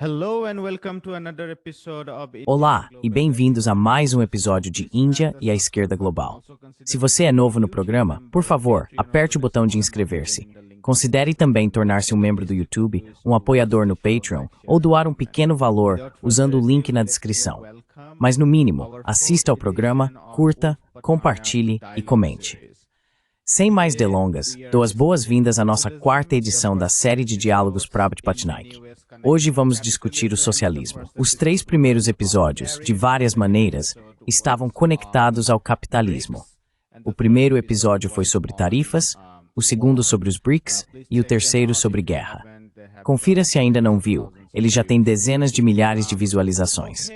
Hello and welcome to another episode of Olá e bem-vindos a mais um episódio de Índia e a Esquerda Global. Se você é novo no programa, por favor, aperte o botão de inscrever-se. Considere também tornar-se um membro do YouTube, um apoiador no Patreon ou doar um pequeno valor usando o link na descrição. Mas no mínimo, assista ao programa, curta, compartilhe e comente. Sem mais delongas, dou as boas-vindas à nossa quarta edição da série de diálogos Prabhat Patnaik. Hoje vamos discutir o socialismo. Os 3 primeiros episódios, de várias maneiras, estavam conectados ao capitalismo. O primeiro episódio foi sobre tarifas, o segundo sobre os BRICS e o terceiro sobre guerra. Confira se ainda não viu, ele já tem dezenas de milhares de visualizações.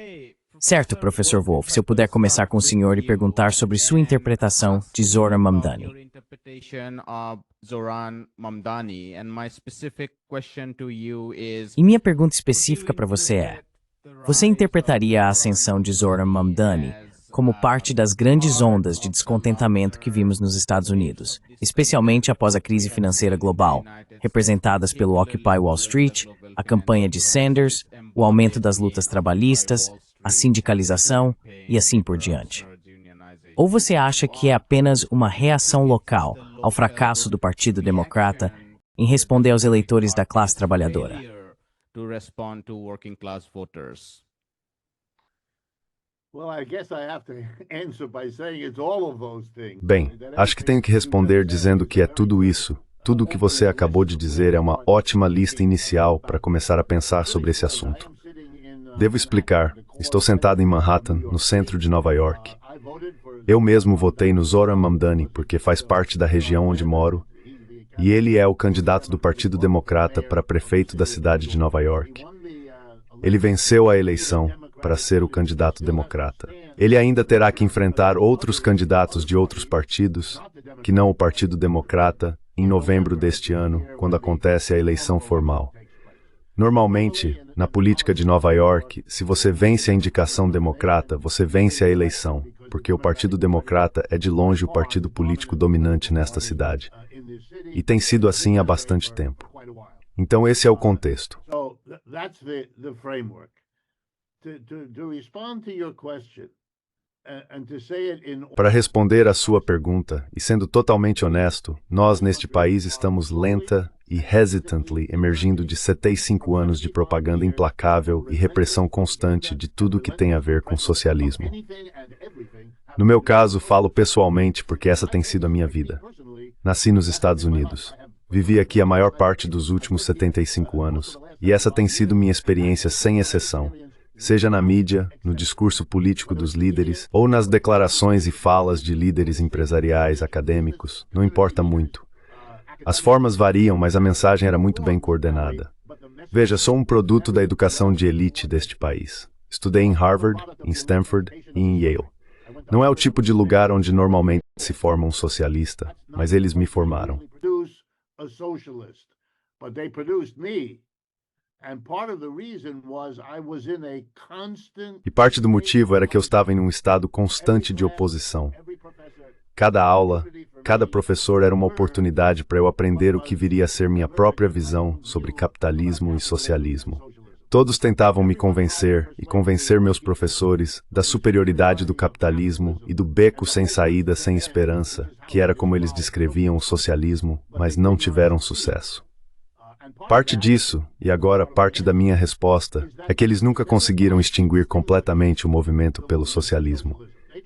Certo, professor Wolf, se eu puder começar com o senhor e perguntar sobre sua interpretação de Zoran Mamdani. E minha pergunta específica para você é: você interpretaria a ascensão de Zoran Mamdani como parte das grandes ondas de descontentamento que vimos nos Estados Unidos, especialmente após a crise financeira global, representadas pelo Occupy Wall Street, a campanha de Sanders, o aumento das lutas trabalhistas, a sindicalização e assim por diante? Ou você acha que é apenas uma reação local ao fracasso do Partido Democrata em responder aos eleitores da classe trabalhadora? Bem, acho que tenho que responder dizendo que é tudo isso. Tudo o que você acabou de dizer é uma ótima lista inicial para começar a pensar sobre esse assunto. Devo explicar. Estou sentado em Manhattan, no centro de Nova York. Eu mesmo votei no Zoran Mamdani porque faz parte da região onde moro, e ele é o candidato do Partido Democrata para prefeito da cidade de Nova York. Ele venceu a eleição para ser o candidato democrata. Ele ainda terá que enfrentar outros candidatos de outros partidos, que não o Partido Democrata, em novembro deste ano, quando acontece a eleição formal. Normalmente, na política de Nova York, se você vence a indicação democrata, você vence a eleição, porque o Partido Democrata é de longe o partido político dominante nesta cidade. E tem sido assim há bastante tempo. Então esse é o contexto. Para responder à sua pergunta, e sendo totalmente honesto, nós neste país estamos lenta e hesitantly emergindo de 75 anos de propaganda implacável e repressão constante de tudo o que tem a ver com socialismo. No meu caso, falo pessoalmente porque essa tem sido a minha vida. Nasci nos Estados Unidos. Vivi aqui a maior parte dos últimos 75 anos, e essa tem sido minha experiência sem exceção. Seja na mídia, no discurso político dos líderes, ou nas declarações e falas de líderes empresariais, acadêmicos, não importa muito. As formas variam, mas a mensagem era muito bem coordenada. Veja, sou um produto da educação de elite deste país. Estudei em Harvard, em Stanford e em Yale. Não é o tipo de lugar onde normalmente se forma um socialista, mas eles me formaram. E parte do motivo era que eu estava em um estado constante de oposição. Cada aula, cada professor era uma oportunidade para eu aprender o que viria a ser minha própria visão sobre capitalismo e socialismo. Todos tentavam me convencer e convencer meus professores da superioridade do capitalismo e do beco sem saída, sem esperança, que era como eles descreviam o socialismo, mas não tiveram sucesso. Parte disso, e agora parte da minha resposta, é que eles nunca conseguiram extinguir completamente o movimento pelo socialismo.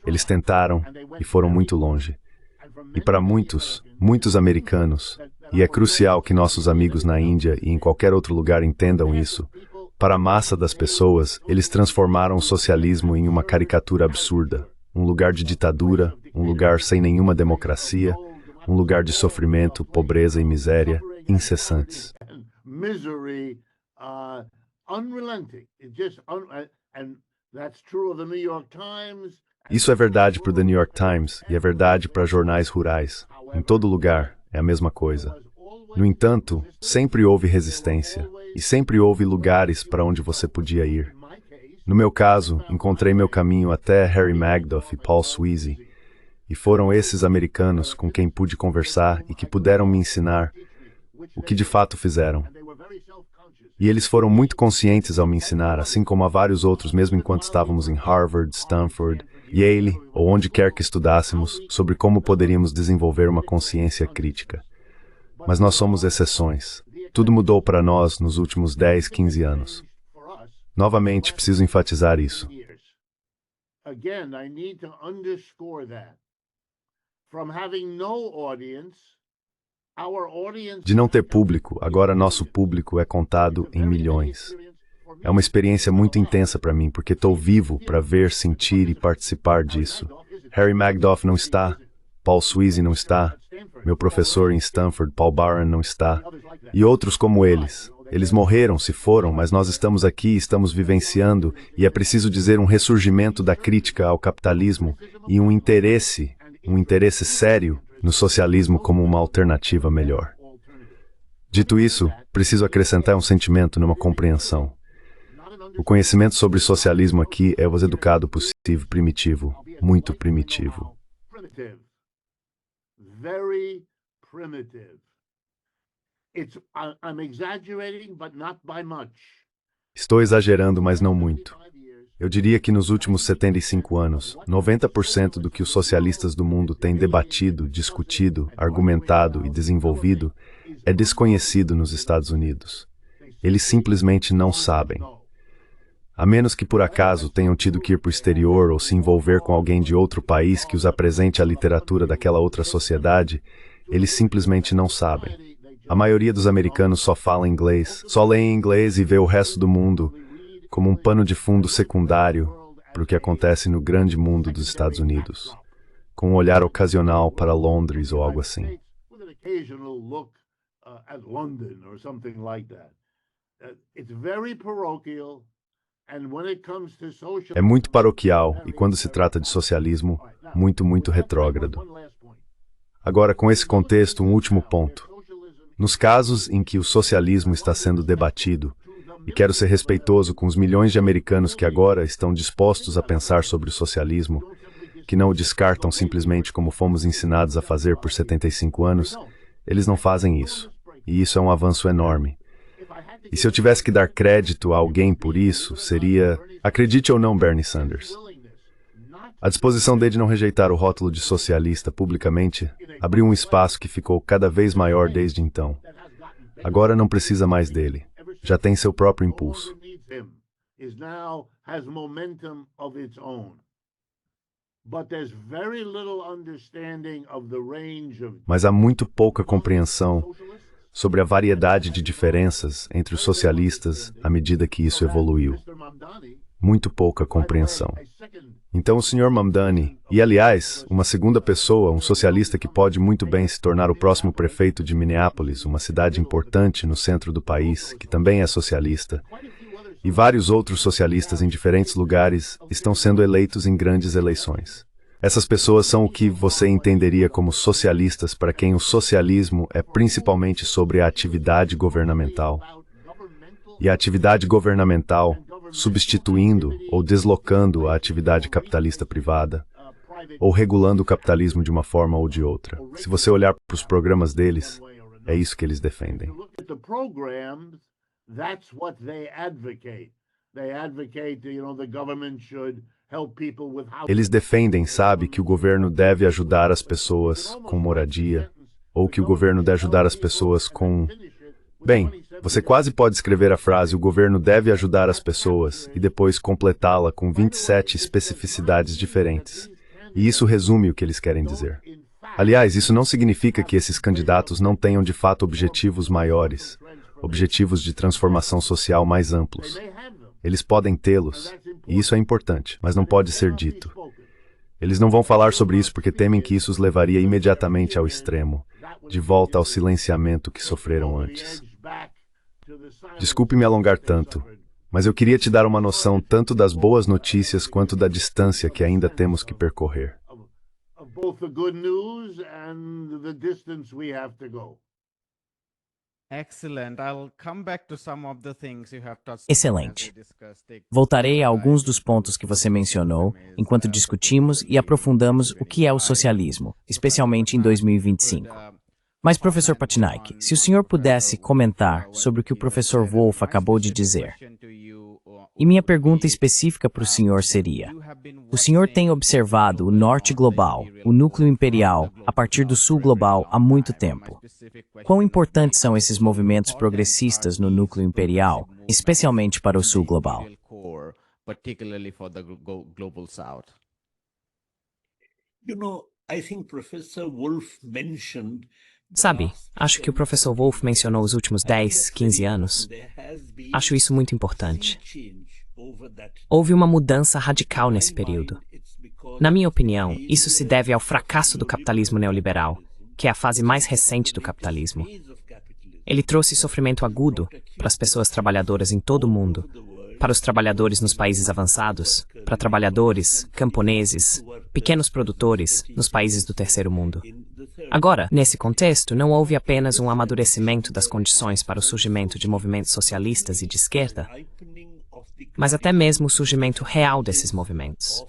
Eles tentaram e foram muito longe. E para muitos, muitos americanos, e é crucial que nossos amigos na Índia e em qualquer outro lugar entendam isso, para a massa das pessoas, eles transformaram o socialismo em uma caricatura absurda, um lugar de ditadura, um lugar sem nenhuma democracia, um lugar de sofrimento, pobreza e miséria incessantes. Isso é verdade para o The New York Times e é verdade para jornais rurais. Em todo lugar é a mesma coisa. No entanto, sempre houve resistência e sempre houve lugares para onde você podia ir. No meu caso, encontrei meu caminho até Harry Magdoff e Paul Sweezy, e foram esses americanos com quem pude conversar e que puderam me ensinar o que de fato fizeram. E eles foram muito conscientes ao me ensinar, assim como a vários outros, mesmo enquanto estávamos em Harvard, Stanford, Yale ou onde quer que estudássemos, sobre como poderíamos desenvolver uma consciência crítica. Mas nós somos exceções. Tudo mudou para nós nos últimos 10, 15 anos. Novamente, preciso enfatizar isso. Again, I need to underscore that. From having no audience, our audience... De não ter público, agora nosso público é contado em milhões. É uma experiência muito intensa para mim, porque estou vivo para ver, sentir e participar disso. Harry Magdoff não está, Paul Sweezy não está, meu professor em Stanford, Paul Barron, não está, e outros como eles. Eles morreram, se foram, mas nós estamos aqui, estamos vivenciando, e é preciso dizer um ressurgimento da crítica ao capitalismo e um interesse sério no socialismo como uma alternativa melhor. Dito isso, preciso acrescentar um sentimento numa compreensão. O conhecimento sobre socialismo aqui é o educado possível, primitivo, muito primitivo. Very primitive. I'm exaggerating, but not by much. Estou exagerando, mas não muito. Eu diria que nos últimos 75 anos, 90% do que os socialistas do mundo têm debatido, discutido, argumentado e desenvolvido é desconhecido nos Estados Unidos. Eles simplesmente não sabem. A menos que por acaso tenham tido que ir para o exterior ou se envolver com alguém de outro país que os apresente a literatura daquela outra sociedade, eles simplesmente não sabem. A maioria dos americanos só fala inglês, só lê em inglês e vê o resto do mundo como um pano de fundo secundário para o que acontece no grande mundo dos Estados Unidos, com um olhar ocasional para Londres ou algo assim. É muito paroquial e, quando se trata de socialismo, muito retrógrado. Agora, com esse contexto, um último ponto. Nos casos em que o socialismo está sendo debatido, e quero ser respeitoso com os milhões de americanos que agora estão dispostos a pensar sobre o socialismo, que não o descartam simplesmente como fomos ensinados a fazer por 75 anos, eles não fazem isso. E isso é um avanço enorme. E se eu tivesse que dar crédito a alguém por isso, seria, acredite ou não, Bernie Sanders. A disposição dele de não rejeitar o rótulo de socialista publicamente abriu um espaço que ficou cada vez maior desde então. Agora não precisa mais dele. Já tem seu próprio impulso. Mas há muito pouca compreensão sobre a variedade de diferenças entre os socialistas à medida que isso evoluiu. Muito pouca compreensão. Então o Sr. Mamdani, e aliás, uma segunda pessoa, um socialista que pode muito bem se tornar o próximo prefeito de Minneapolis, uma cidade importante no centro do país, que também é socialista, e vários outros socialistas em diferentes lugares estão sendo eleitos em grandes eleições. Essas pessoas são o que você entenderia como socialistas, para quem o socialismo é principalmente sobre a atividade governamental. E a atividade governamental substituindo ou deslocando a atividade capitalista privada, ou regulando o capitalismo de uma forma ou de outra. Se você olhar para os programas deles, é isso que eles defendem. Eles defendem, sabe, que o governo deve ajudar as pessoas com moradia, ou que o governo deve ajudar as pessoas com... Bem, você quase pode escrever a frase "o governo deve ajudar as pessoas" e depois completá-la com 27 especificidades diferentes. E isso resume o que eles querem dizer. Aliás, isso não significa que esses candidatos não tenham de fato objetivos maiores, objetivos de transformação social mais amplos. Eles podem tê-los, e isso é importante, mas não pode ser dito. Eles não vão falar sobre isso porque temem que isso os levaria imediatamente ao extremo, de volta ao silenciamento que sofreram antes. Desculpe me alongar tanto, mas eu queria te dar uma noção tanto das boas notícias quanto da distância que ainda temos que percorrer. Excelente. Voltarei a alguns dos pontos que você mencionou enquanto discutimos e aprofundamos o que é o socialismo, especialmente em 2025. Mas, professor Patnaik, se o senhor pudesse comentar sobre o que o professor Wolff acabou de dizer. E minha pergunta específica para o senhor seria: o senhor tem observado o norte global, o núcleo imperial, a partir do sul global há muito tempo. Quão importantes são esses movimentos progressistas no núcleo imperial, especialmente para o sul global? Sabe, acho que o professor Wolff mencionou os últimos 10, 15 anos. Acho isso muito importante. Houve uma mudança radical nesse período. Na minha opinião, isso se deve ao fracasso do capitalismo neoliberal, que é a fase mais recente do capitalismo. Ele trouxe sofrimento agudo para as pessoas trabalhadoras em todo o mundo, para os trabalhadores nos países avançados, para trabalhadores, camponeses, pequenos produtores nos países do terceiro mundo. Agora, nesse contexto, não houve apenas um amadurecimento das condições para o surgimento de movimentos socialistas e de esquerda, mas até mesmo o surgimento real desses movimentos.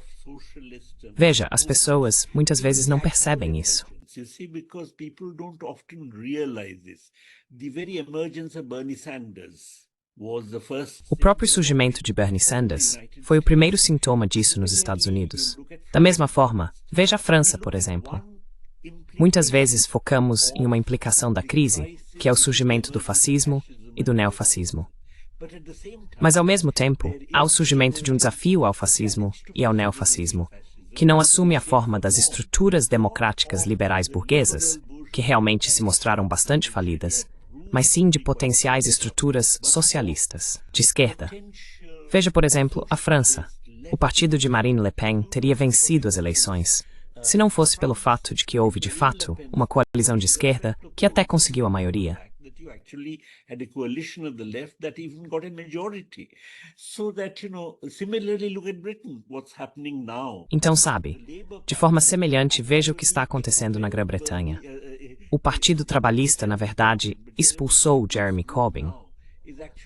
Veja, as pessoas muitas vezes não percebem isso. O próprio surgimento de Bernie Sanders foi o primeiro sintoma disso nos Estados Unidos. Da mesma forma, veja a França, por exemplo. Muitas vezes focamos em uma implicação da crise, que é o surgimento do fascismo e do neofascismo. Mas, ao mesmo tempo, há o surgimento de um desafio ao fascismo e ao neofascismo, que não assume a forma das estruturas democráticas liberais burguesas, que realmente se mostraram bastante falidas, mas sim de potenciais estruturas socialistas, de esquerda. Veja, por exemplo, a França. O partido de Marine Le Pen teria vencido as eleições, se não fosse pelo fato de que houve, de fato, uma coalizão de esquerda que até conseguiu a maioria. Então, sabe, de forma semelhante, veja o que está acontecendo na Grã-Bretanha. O Partido Trabalhista, na verdade, expulsou Jeremy Corbyn.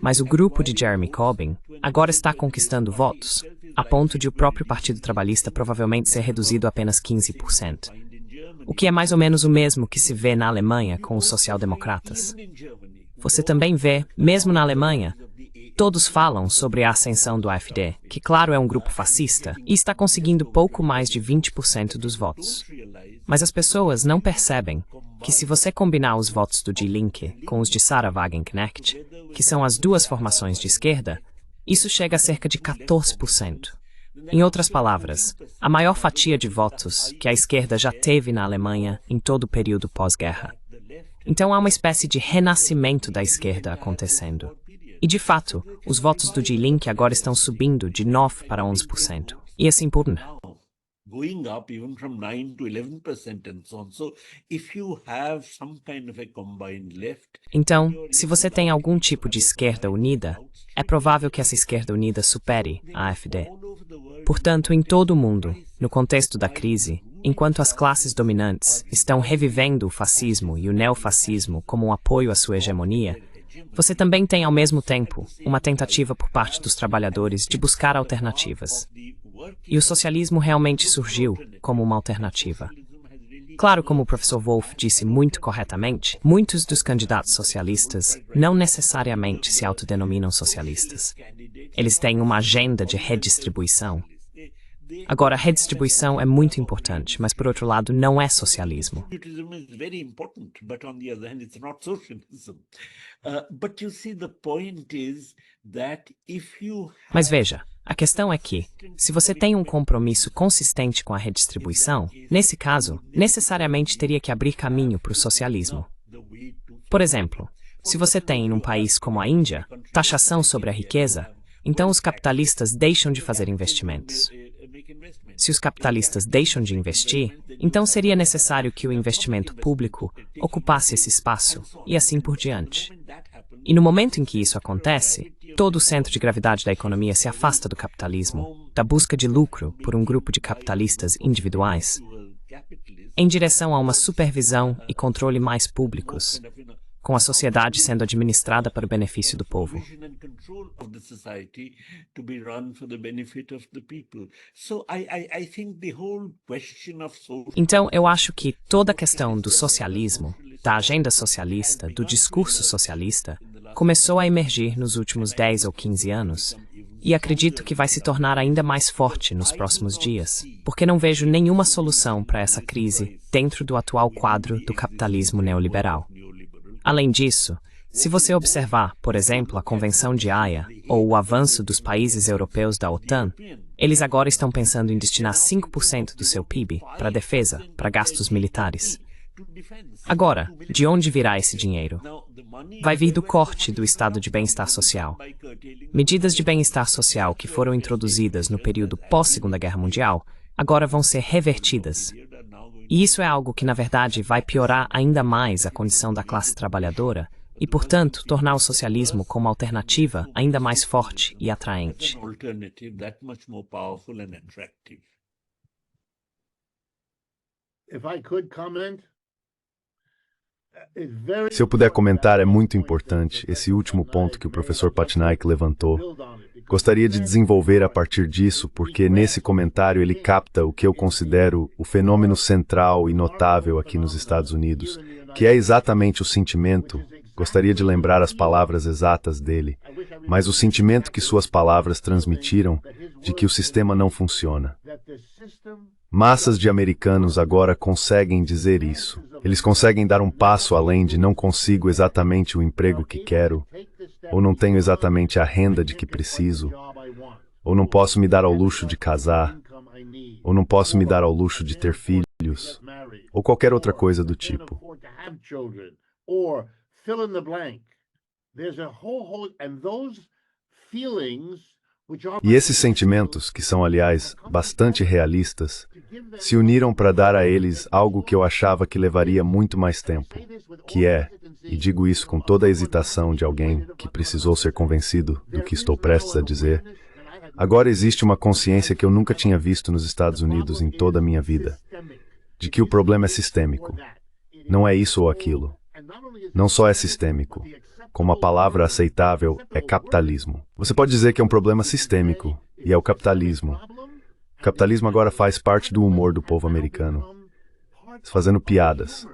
Mas o grupo de Jeremy Corbyn agora está conquistando votos, a ponto de o próprio Partido Trabalhista provavelmente ser reduzido a apenas 15%. O que é mais ou menos o mesmo que se vê na Alemanha com os social-democratas. Você também vê, mesmo na Alemanha, todos falam sobre a ascensão do AfD, que claro é um grupo fascista, e está conseguindo pouco mais de 20% dos votos. Mas as pessoas não percebem que se você combinar os votos do Die Linke com os de Sarah Wagenknecht, que são as duas formações de esquerda, isso chega a cerca de 14%. Em outras palavras, a maior fatia de votos que a esquerda já teve na Alemanha em todo o período pós-guerra. Então há uma espécie de renascimento da esquerda acontecendo. E de fato, os votos do Die Linke agora estão subindo de 9% para 11%. E assim por diante. Going up even from 9 to 11% and so on. So, if you have some kind of a combined left, então, se você tem algum tipo de esquerda unida, é provável que essa esquerda unida supere a AfD. Portanto, em todo o mundo, no contexto da crise, enquanto as classes dominantes estão revivendo o fascismo e o neofascismo como um apoio à sua hegemonia, você também tem, ao mesmo tempo, uma tentativa por parte dos trabalhadores de buscar alternativas. E o socialismo realmente surgiu como uma alternativa. Claro, como o professor Wolff disse muito corretamente, muitos dos candidatos socialistas não necessariamente se autodenominam socialistas. Eles têm uma agenda de redistribuição. Agora, a redistribuição é muito importante, mas por outro lado não é socialismo. Mas veja, a questão é que, se você tem um compromisso consistente com a redistribuição, nesse caso, necessariamente teria que abrir caminho para o socialismo. Por exemplo, se você tem, num país como a Índia, taxação sobre a riqueza, então os capitalistas deixam de fazer investimentos. Se os capitalistas deixam de investir, então seria necessário que o investimento público ocupasse esse espaço, e assim por diante. E no momento em que isso acontece, todo o centro de gravidade da economia se afasta do capitalismo, da busca de lucro por um grupo de capitalistas individuais, em direção a uma supervisão e controle mais públicos, com a sociedade sendo administrada para o benefício do povo. Então, eu acho que toda a questão do socialismo, da agenda socialista, do discurso socialista, começou a emergir nos últimos 10 ou 15 anos, e acredito que vai se tornar ainda mais forte nos próximos dias, porque não vejo nenhuma solução para essa crise dentro do atual quadro do capitalismo neoliberal. Além disso, se você observar, por exemplo, a Convenção de Haia ou o avanço dos países europeus da OTAN, eles agora estão pensando em destinar 5% do seu PIB para defesa, para gastos militares. Agora, de onde virá esse dinheiro? Vai vir do corte do estado de bem-estar social. Medidas de bem-estar social que foram introduzidas no período pós-Segunda Guerra Mundial agora vão ser revertidas. E isso é algo que, na verdade, vai piorar ainda mais a condição da classe trabalhadora e, portanto, tornar o socialismo como alternativa ainda mais forte e atraente. Se eu puder comentar, é muito importante esse último ponto que o professor Patnaik levantou. Gostaria de desenvolver a partir disso, porque nesse comentário ele capta o que eu considero o fenômeno central e notável aqui nos Estados Unidos, que é exatamente o sentimento. Gostaria de lembrar as palavras exatas dele, mas o sentimento que suas palavras transmitiram de que o sistema não funciona. Massas de americanos agora conseguem dizer isso. Eles conseguem dar um passo além de não consigo exatamente o emprego que quero, ou não tenho exatamente a renda de que preciso, ou não posso me dar ao luxo de casar, ou não posso me dar ao luxo de ter filhos, ou qualquer outra coisa do tipo. E esses sentimentos, que são, aliás, bastante realistas, se uniram para dar a eles algo que eu achava que levaria muito mais tempo, que é, e digo isso com toda a hesitação de alguém que precisou ser convencido do que estou prestes a dizer, agora existe uma consciência que eu nunca tinha visto nos Estados Unidos em toda a minha vida, de que o problema é sistêmico. Não é isso ou aquilo. Não só é sistêmico, como a palavra aceitável é capitalismo. Você pode dizer que é um problema sistêmico, e é o capitalismo. O capitalismo agora faz parte do humor do povo americano, fazendo piadas.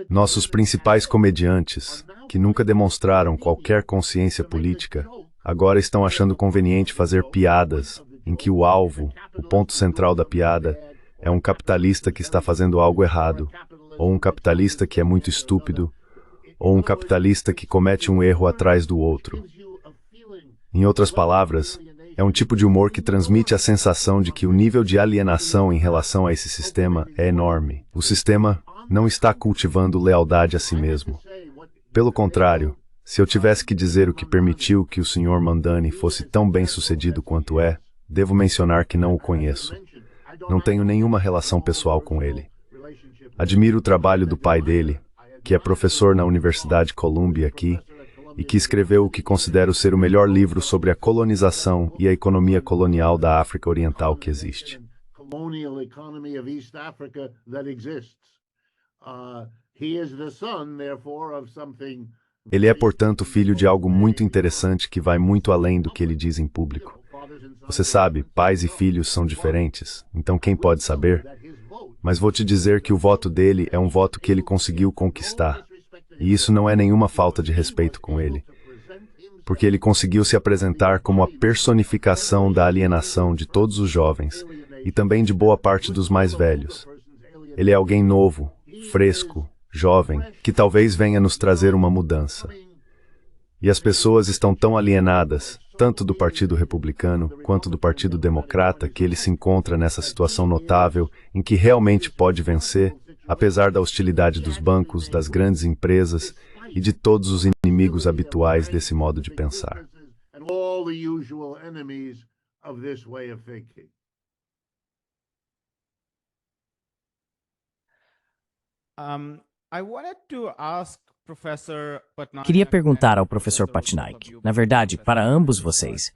Nossos principais comediantes, que nunca demonstraram qualquer consciência política, agora estão achando conveniente fazer piadas em que o alvo, o ponto central da piada, é um capitalista que está fazendo algo errado, ou um capitalista que é muito estúpido, ou um capitalista que comete um erro atrás do outro. Em outras palavras, é um tipo de humor que transmite a sensação de que o nível de alienação em relação a esse sistema é enorme. O sistema não está cultivando lealdade a si mesmo. Pelo contrário, se eu tivesse que dizer o que permitiu que o Sr. Mandani fosse tão bem-sucedido quanto é, devo mencionar que não o conheço. Não tenho nenhuma relação pessoal com ele. Admiro o trabalho do pai dele, que é professor na Universidade Columbia aqui, e que escreveu o que considero ser o melhor livro sobre a colonização e a economia colonial da África Oriental que existe. Ele é, portanto, filho de algo muito interessante que vai muito além do que ele diz em público. Você sabe, pais e filhos são diferentes, então quem pode saber? Mas vou te dizer que o voto dele é um voto que ele conseguiu conquistar. E isso não é nenhuma falta de respeito com ele, porque ele conseguiu se apresentar como a personificação da alienação de todos os jovens e também de boa parte dos mais velhos. Ele é alguém novo, fresco, jovem, que talvez venha nos trazer uma mudança. E as pessoas estão tão alienadas, tanto do Partido Republicano quanto do Partido Democrata, que ele se encontra nessa situação notável em que realmente pode vencer, apesar da hostilidade dos bancos, das grandes empresas e de todos os inimigos habituais desse modo de pensar. Queria perguntar ao professor Patnaik, na verdade, para ambos vocês,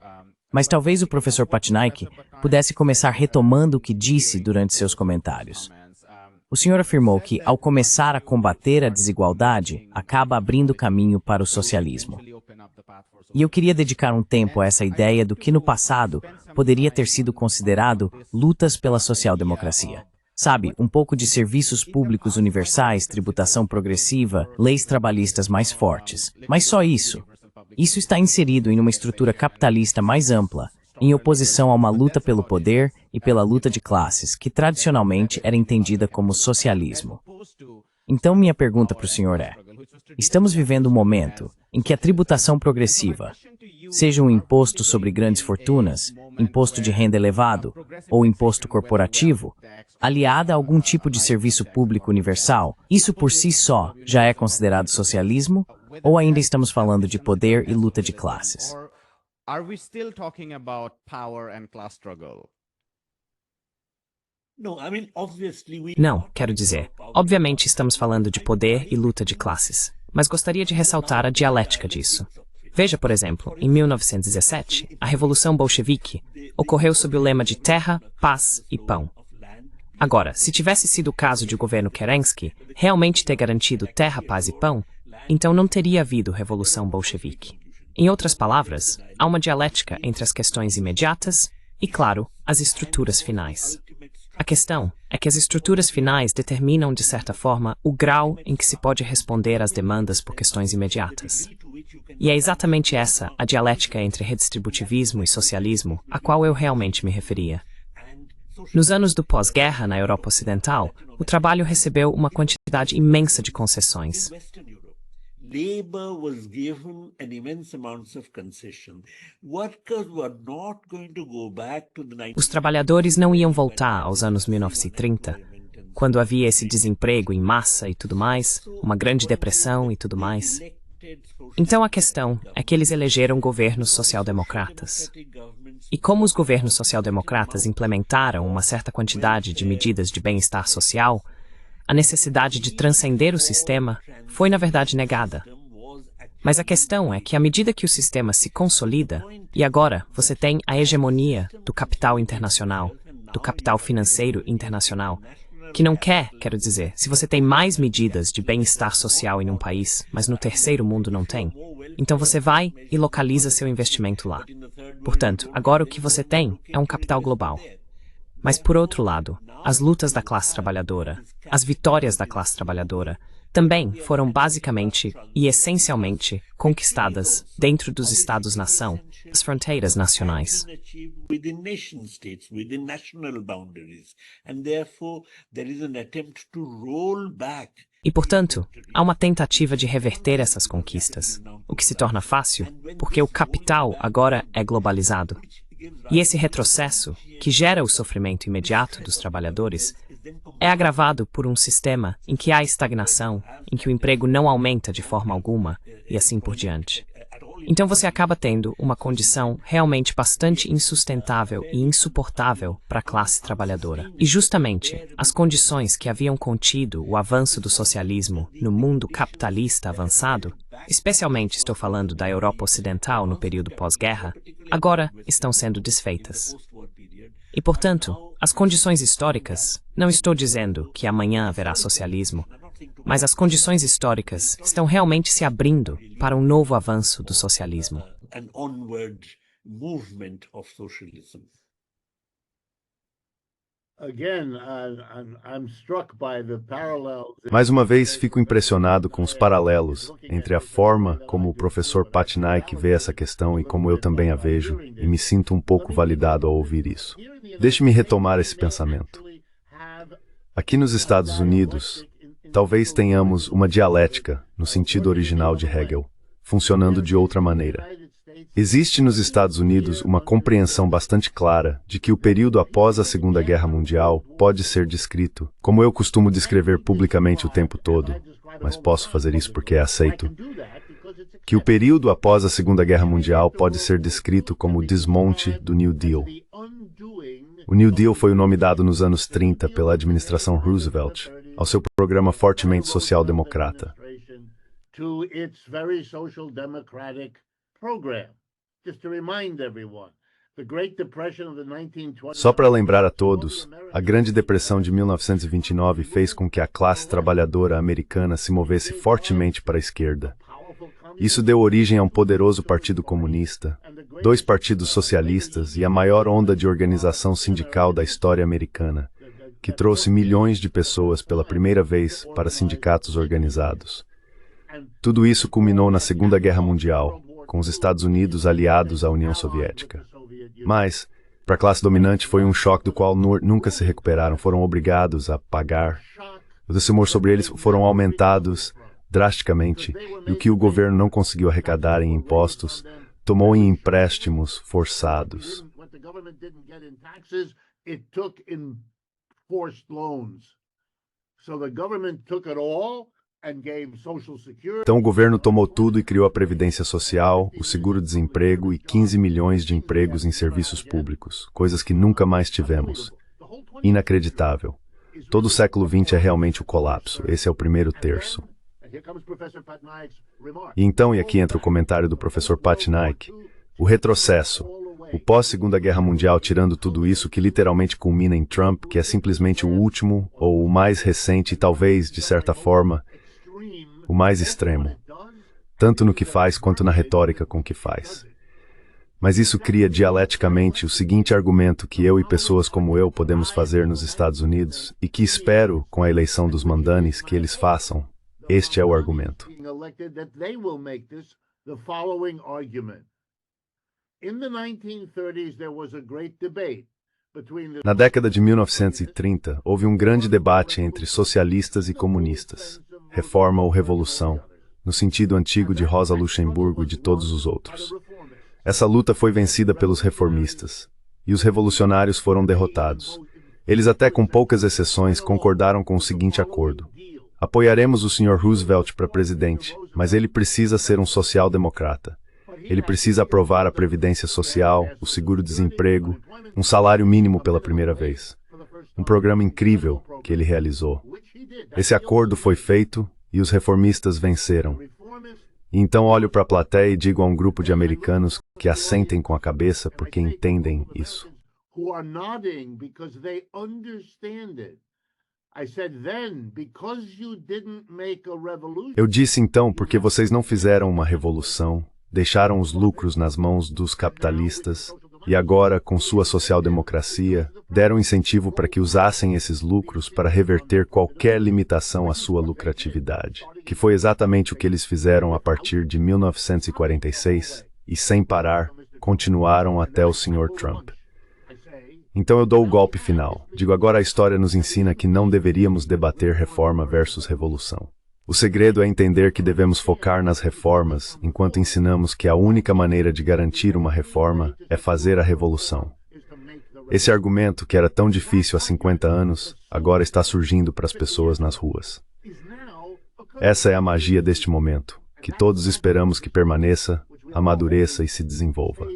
Mas talvez o professor Patnaik pudesse começar retomando o que disse durante seus comentários. O senhor afirmou que, ao começar a combater a desigualdade, acaba abrindo caminho para o socialismo. E eu queria dedicar um tempo a essa ideia do que no passado poderia ter sido considerado lutas pela social-democracia. Sabe, um pouco de serviços públicos universais, tributação progressiva, leis trabalhistas mais fortes. Mas só isso. Isso está inserido em uma estrutura capitalista mais ampla, em oposição a uma luta pelo poder e pela luta de classes, que tradicionalmente era entendida como socialismo. Então minha pergunta para o senhor é: estamos vivendo um momento em que a tributação progressiva, seja um imposto sobre grandes fortunas, imposto de renda elevado ou imposto corporativo, aliada a algum tipo de serviço público universal, isso por si só já é considerado socialismo? Ou ainda estamos falando de poder e luta de classes? Are we still talking about power and class struggle? Não, quero dizer, obviamente estamos falando de poder e luta de classes, mas gostaria de ressaltar a dialética disso. Veja, por exemplo, em 1917, a Revolução Bolchevique ocorreu sob o lema de terra, paz e pão. Agora, se tivesse sido o caso de o governo Kerensky realmente ter garantido terra, paz e pão, então não teria havido Revolução Bolchevique. Em outras palavras, há uma dialética entre as questões imediatas e, claro, as estruturas finais. A questão é que as estruturas finais determinam, de certa forma, o grau em que se pode responder às demandas por questões imediatas. E é exatamente essa a dialética entre redistributivismo e socialismo a qual eu realmente me referia. Nos anos do pós-guerra na Europa Ocidental, o trabalho recebeu uma quantidade imensa de concessões. Labor was given an immense amounts of concession. Workers were not going to go back to the Os trabalhadores não iam voltar aos anos 1930, quando havia esse desemprego em massa e tudo mais, uma grande depressão e tudo mais. Então a questão é que eles elegeram governos social-democratas. E como os governos social-democratas implementaram uma certa quantidade de medidas de bem-estar social, a necessidade de transcender o sistema foi, na verdade, negada. Mas a questão é que, à medida que o sistema se consolida, e agora você tem a hegemonia do capital internacional, do capital financeiro internacional, que não quer, quero dizer, se você tem mais medidas de bem-estar social em um país, mas no terceiro mundo não tem, então você vai e localiza seu investimento lá. Portanto, agora o que você tem é um capital global. Mas, por outro lado, as lutas da classe trabalhadora, as vitórias da classe trabalhadora, também foram basicamente e essencialmente conquistadas dentro dos Estados-nação, as fronteiras nacionais. E, portanto, há uma tentativa de reverter essas conquistas, o que se torna fácil porque o capital agora é globalizado. E esse retrocesso, que gera o sofrimento imediato dos trabalhadores, é agravado por um sistema em que há estagnação, em que o emprego não aumenta de forma alguma, e assim por diante. Então você acaba tendo uma condição realmente bastante insustentável e insuportável para a classe trabalhadora. E justamente, as condições que haviam contido o avanço do socialismo no mundo capitalista avançado, especialmente estou falando da Europa Ocidental no período pós-guerra, agora estão sendo desfeitas. E, portanto, as condições históricas, não estou dizendo que amanhã haverá socialismo, mas as condições históricas estão realmente se abrindo para um novo avanço do socialismo. Mais uma vez, fico impressionado com os paralelos entre a forma como o professor Patnaik vê essa questão e como eu também a vejo, e me sinto um pouco validado ao ouvir isso. Deixe-me retomar esse pensamento. Aqui nos Estados Unidos, talvez tenhamos uma dialética, no sentido original de Hegel, funcionando de outra maneira. Existe nos Estados Unidos uma compreensão bastante clara de que o período após a Segunda Guerra Mundial pode ser descrito, como eu costumo descrever publicamente o tempo todo, mas posso fazer isso porque é aceito, que o período após a Segunda Guerra Mundial pode ser descrito como o desmonte do New Deal. O New Deal foi o nome dado nos anos 30 pela administração Roosevelt ao seu programa fortemente social-democrata. Program. Just to remind everyone, Só para lembrar a todos, a Grande Depressão de 1929 fez com que a classe trabalhadora americana se movesse fortemente para a esquerda. Isso deu origem a um poderoso partido comunista, 2 partidos socialistas e a maior onda de organização sindical da história americana, que trouxe milhões de pessoas pela primeira vez para sindicatos organizados. Tudo isso culminou na Segunda Guerra Mundial, com os Estados Unidos aliados à União Soviética. Mas, para a classe dominante, foi um choque do qual nunca se recuperaram, foram obrigados a pagar. Os destemores sobre eles foram aumentados drasticamente, e o que o governo não conseguiu arrecadar em impostos, tomou em empréstimos forçados. Então o governo tomou tudo e criou a Previdência Social, o seguro-desemprego e 15 milhões de empregos em serviços públicos, coisas que nunca mais tivemos. Inacreditável. Todo o século XX é realmente o colapso, esse é o primeiro terço. E então, e aqui entra o comentário do professor Patnaik, o retrocesso, o pós-Segunda Guerra Mundial tirando tudo isso que literalmente culmina em Trump, que é simplesmente o último, ou o mais recente e talvez, de certa forma, o mais extremo, tanto no que faz quanto na retórica com que faz. Mas isso cria dialeticamente o seguinte argumento que eu e pessoas como eu podemos fazer nos Estados Unidos e que espero, com a eleição dos mandanes, que eles façam. Este é o argumento. Na década de 1930, houve um grande debate entre socialistas e comunistas, reforma ou revolução, no sentido antigo de Rosa Luxemburgo e de todos os outros. Essa luta foi vencida pelos reformistas, e os revolucionários foram derrotados. Eles até com poucas exceções concordaram com o seguinte acordo. Apoiaremos o Sr. Roosevelt para presidente, mas ele precisa ser um social-democrata. Ele precisa aprovar a Previdência Social, o seguro-desemprego, um salário mínimo pela primeira vez. Um programa incrível que ele realizou. Esse acordo foi feito e os reformistas venceram. E então olho para a plateia e digo a um grupo de americanos que assentem com a cabeça porque entendem isso. Eu disse então, porque vocês não fizeram uma revolução, deixaram os lucros nas mãos dos capitalistas e agora, com sua social-democracia, deram incentivo para que usassem esses lucros para reverter qualquer limitação à sua lucratividade, que foi exatamente o que eles fizeram a partir de 1946 e, sem parar, continuaram até o Sr. Trump. Então eu dou o golpe final. Digo, agora a história nos ensina que não deveríamos debater reforma versus revolução. O segredo é entender que devemos focar nas reformas, enquanto ensinamos que a única maneira de garantir uma reforma é fazer a revolução. Esse argumento, que era tão difícil há 50 anos, agora está surgindo para as pessoas nas ruas. Essa é a magia deste momento, que todos esperamos que permaneça, amadureça e se desenvolva.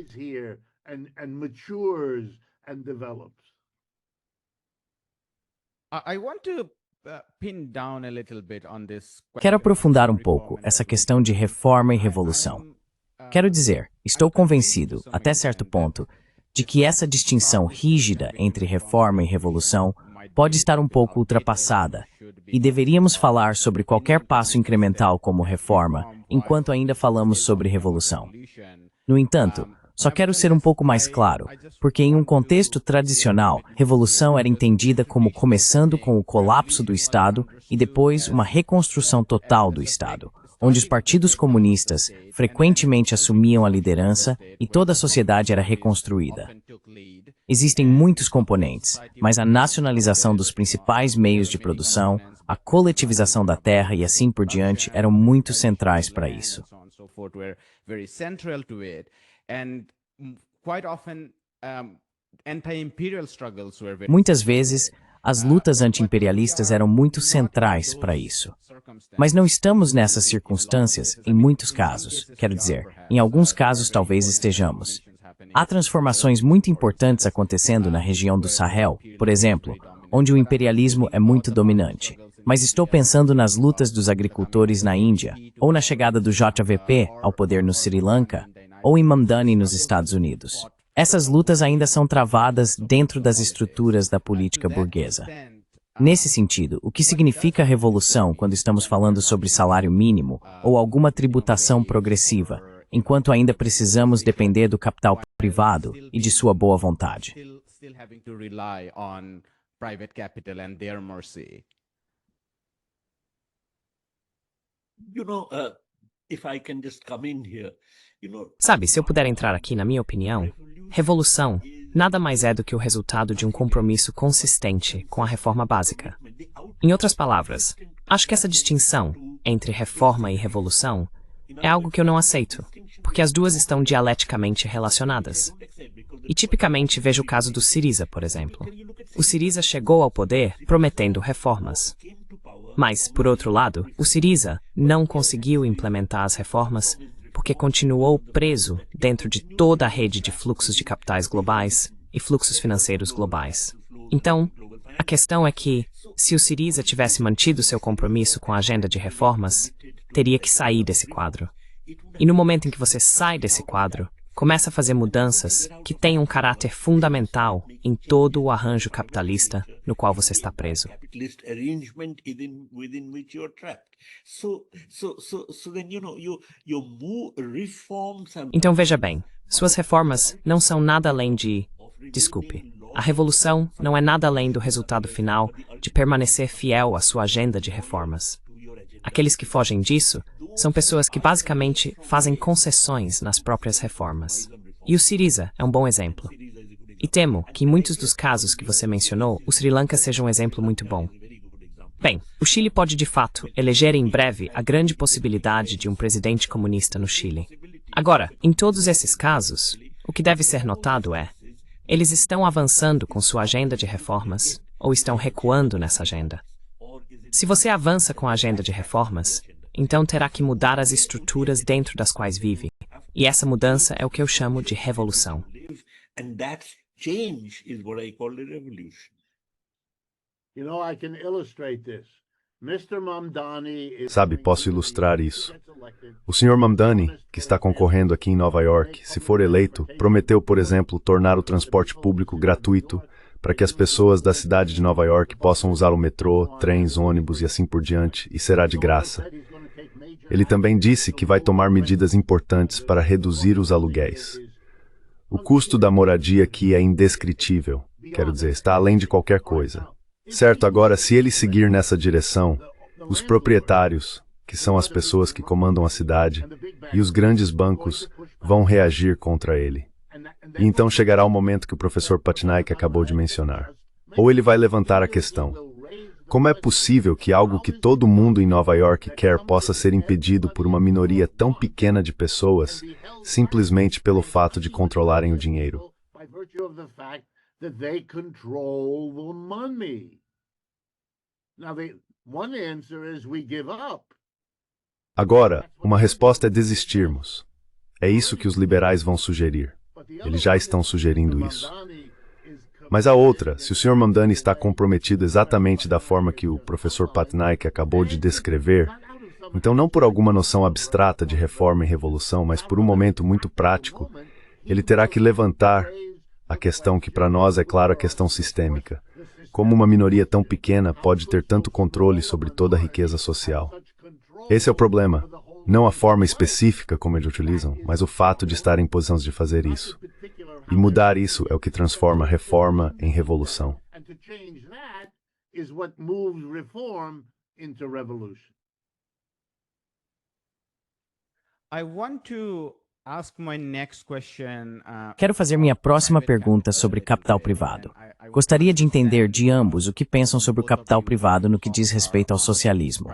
Quero aprofundar um pouco essa questão de reforma e revolução. Quero dizer, estou convencido, até certo ponto, de que essa distinção rígida entre reforma e revolução pode estar um pouco ultrapassada, e deveríamos falar sobre qualquer passo incremental como reforma, enquanto ainda falamos sobre revolução. No entanto, só quero ser um pouco mais claro, porque em um contexto tradicional, revolução era entendida como começando com o colapso do Estado e depois uma reconstrução total do Estado, onde os partidos comunistas frequentemente assumiam a liderança e toda a sociedade era reconstruída. Existem muitos componentes, mas a nacionalização dos principais meios de produção, a coletivização da terra e assim por diante eram muito centrais para isso. Muitas vezes, as lutas anti-imperialistas eram muito centrais para isso. Mas não estamos nessas circunstâncias em muitos casos. Quero dizer, em alguns casos talvez estejamos. Há transformações muito importantes acontecendo na região do Sahel, por exemplo, onde o imperialismo é muito dominante. Mas estou pensando nas lutas dos agricultores na Índia, ou na chegada do JVP ao poder no Sri Lanka, ou em Mamdani nos Estados Unidos. Essas lutas ainda são travadas dentro das estruturas da política burguesa. Nesse sentido, o que significa revolução quando estamos falando sobre salário mínimo ou alguma tributação progressiva, enquanto ainda precisamos depender do capital privado e de sua boa vontade? Sabe, se eu puder entrar aqui, na minha opinião, revolução nada mais é do que o resultado de um compromisso consistente com a reforma básica. Em outras palavras, acho que essa distinção entre reforma e revolução é algo que eu não aceito, porque as duas estão dialeticamente relacionadas. E tipicamente vejo o caso do Syriza, por exemplo. O Syriza chegou ao poder prometendo reformas. Mas, por outro lado, o Syriza não conseguiu implementar as reformas porque continuou preso dentro de toda a rede de fluxos de capitais globais e fluxos financeiros globais. Então, a questão é que, se o Syriza tivesse mantido seu compromisso com a agenda de reformas, teria que sair desse quadro. E no momento em que você sai desse quadro, começa a fazer mudanças que têm um caráter fundamental em todo o arranjo capitalista no qual você está preso. Então veja bem, suas reformas não são nada além de... Desculpe, a revolução não é nada além do resultado final de permanecer fiel à sua agenda de reformas. Aqueles que fogem disso são pessoas que basicamente fazem concessões nas próprias reformas. E o Syriza é um bom exemplo. E temo que em muitos dos casos que você mencionou, o Sri Lanka seja um exemplo muito bom. Bem, o Chile pode de fato eleger em breve a grande possibilidade de um presidente comunista no Chile. Agora, em todos esses casos, o que deve ser notado é: eles estão avançando com sua agenda de reformas ou estão recuando nessa agenda? Se você avança com a agenda de reformas, então terá que mudar as estruturas dentro das quais vive. E essa mudança é o que eu chamo de revolução. Sabe, posso ilustrar isso. O Sr. Mamdani, que está concorrendo aqui em Nova York, se for eleito, prometeu, por exemplo, tornar o transporte público gratuito para que as pessoas da cidade de Nova York possam usar o metrô, trens, ônibus e assim por diante, e será de graça. Ele também disse que vai tomar medidas importantes para reduzir os aluguéis. O custo da moradia aqui é indescritível, quero dizer, está além de qualquer coisa. Certo, agora, se ele seguir nessa direção, os proprietários, que são as pessoas que comandam a cidade, e os grandes bancos vão reagir contra ele. E então chegará o momento que o professor Patnaik acabou de mencionar. Ou ele vai levantar a questão: como é possível que algo que todo mundo em Nova York quer possa ser impedido por uma minoria tão pequena de pessoas, simplesmente pelo fato de controlarem o dinheiro? Agora, uma resposta é desistirmos. É isso que os liberais vão sugerir. Eles já estão sugerindo isso. Mas a outra, se o Sr. Mamdani está comprometido exatamente da forma que o professor Patnaik acabou de descrever, então não por alguma noção abstrata de reforma e revolução, mas por um momento muito prático, ele terá que levantar a questão que para nós é claro a questão sistêmica. Como uma minoria tão pequena pode ter tanto controle sobre toda a riqueza social? Esse é o problema. Não a forma específica como eles utilizam, mas o fato de estar em posições de fazer isso. E mudar isso é o que transforma a reforma em revolução. Quero fazer minha próxima pergunta sobre capital privado. Gostaria de entender de ambos o que pensam sobre o capital privado no que diz respeito ao socialismo.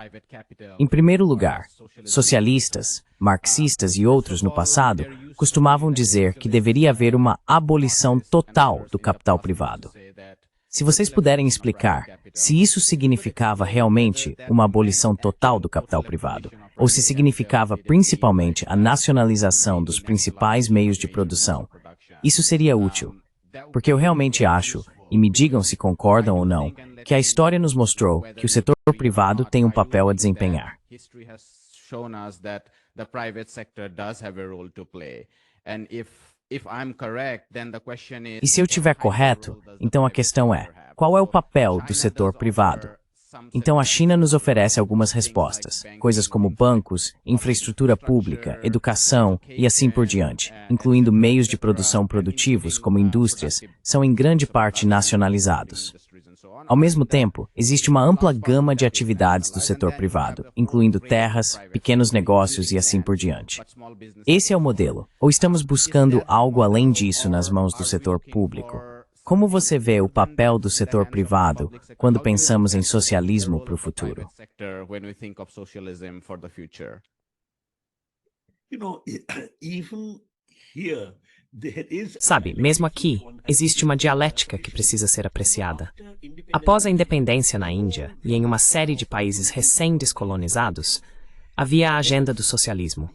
Em primeiro lugar, socialistas, marxistas e outros no passado costumavam dizer que deveria haver uma abolição total do capital privado. Se vocês puderem explicar se isso significava realmente uma abolição total do capital privado, ou se significava principalmente a nacionalização dos principais meios de produção, isso seria útil, porque eu realmente acho, e me digam se concordam ou não, que a história nos mostrou que o setor privado tem um papel a desempenhar. E se eu estiver correto, então a questão é, qual é o papel do setor privado? Então a China nos oferece algumas respostas, coisas como bancos, infraestrutura pública, educação e assim por diante, incluindo meios de produção produtivos como indústrias, são em grande parte nacionalizados. Ao mesmo tempo, existe uma ampla gama de atividades do setor privado, incluindo terras, pequenos negócios e assim por diante. Esse é o modelo, ou estamos buscando algo além disso nas mãos do setor público? Como você vê o papel do setor privado quando pensamos em socialismo para o futuro? Sabe, mesmo aqui, existe uma dialética que precisa ser apreciada. Após a independência na Índia e em uma série de países recém-descolonizados, havia a agenda do socialismo.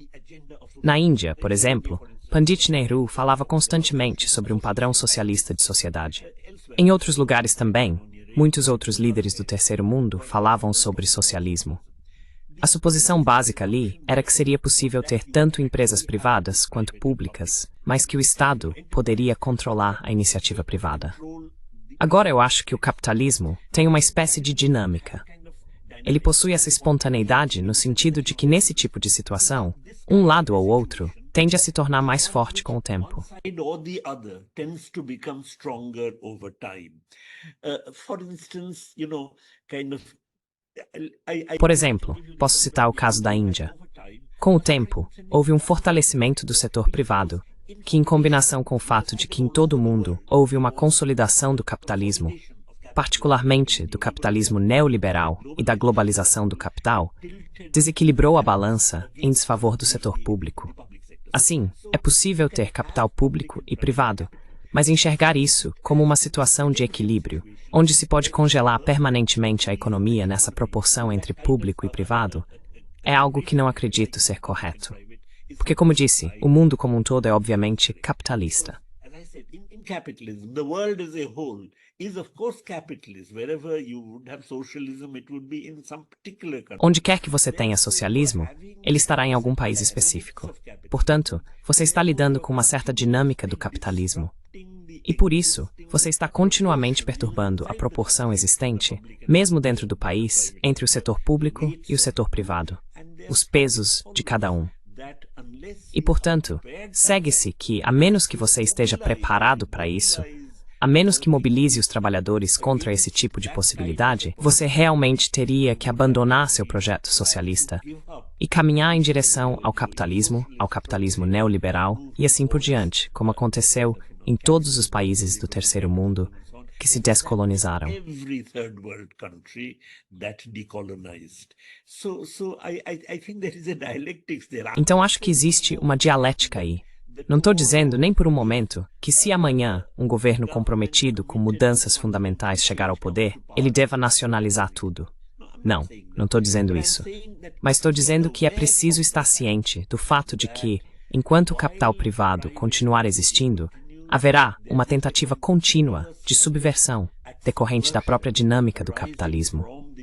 Na Índia, por exemplo, Pandit Nehru falava constantemente sobre um padrão socialista de sociedade. Em outros lugares também, muitos outros líderes do terceiro mundo falavam sobre socialismo. A suposição básica ali era que seria possível ter tanto empresas privadas quanto públicas, mas que o Estado poderia controlar a iniciativa privada. Agora eu acho que o capitalismo tem uma espécie de dinâmica. Ele possui essa espontaneidade no sentido de que nesse tipo de situação, um lado ou outro tende a se tornar mais forte com o tempo. Por exemplo, posso citar o caso da Índia. Com o tempo, houve um fortalecimento do setor privado, que em combinação com o fato de que em todo o mundo houve uma consolidação do capitalismo, particularmente do capitalismo neoliberal e da globalização do capital, desequilibrou a balança em desfavor do setor público. Assim, é possível ter capital público e privado, mas enxergar isso como uma situação de equilíbrio, onde se pode congelar permanentemente a economia nessa proporção entre público e privado, é algo que não acredito ser correto. Porque, como disse, o mundo como um todo é obviamente capitalista. Onde quer que você tenha socialismo, ele estará em algum país específico. Portanto, você está lidando com uma certa dinâmica do capitalismo. E por isso, você está continuamente perturbando a proporção existente, mesmo dentro do país, entre o setor público e o setor privado, os pesos de cada um. E, portanto, segue-se que, a menos que você esteja preparado para isso, a menos que mobilize os trabalhadores contra esse tipo de possibilidade, você realmente teria que abandonar seu projeto socialista e caminhar em direção ao capitalismo neoliberal e assim por diante, como aconteceu em todos os países do terceiro mundo que se descolonizaram. Então acho que existe uma dialética aí. Não estou dizendo nem por um momento que se amanhã um governo comprometido com mudanças fundamentais chegar ao poder, ele deva nacionalizar tudo. Não estou dizendo isso. Mas estou dizendo que é preciso estar ciente do fato de que, enquanto o capital privado continuar existindo, haverá uma tentativa contínua de subversão decorrente da própria dinâmica do capitalismo.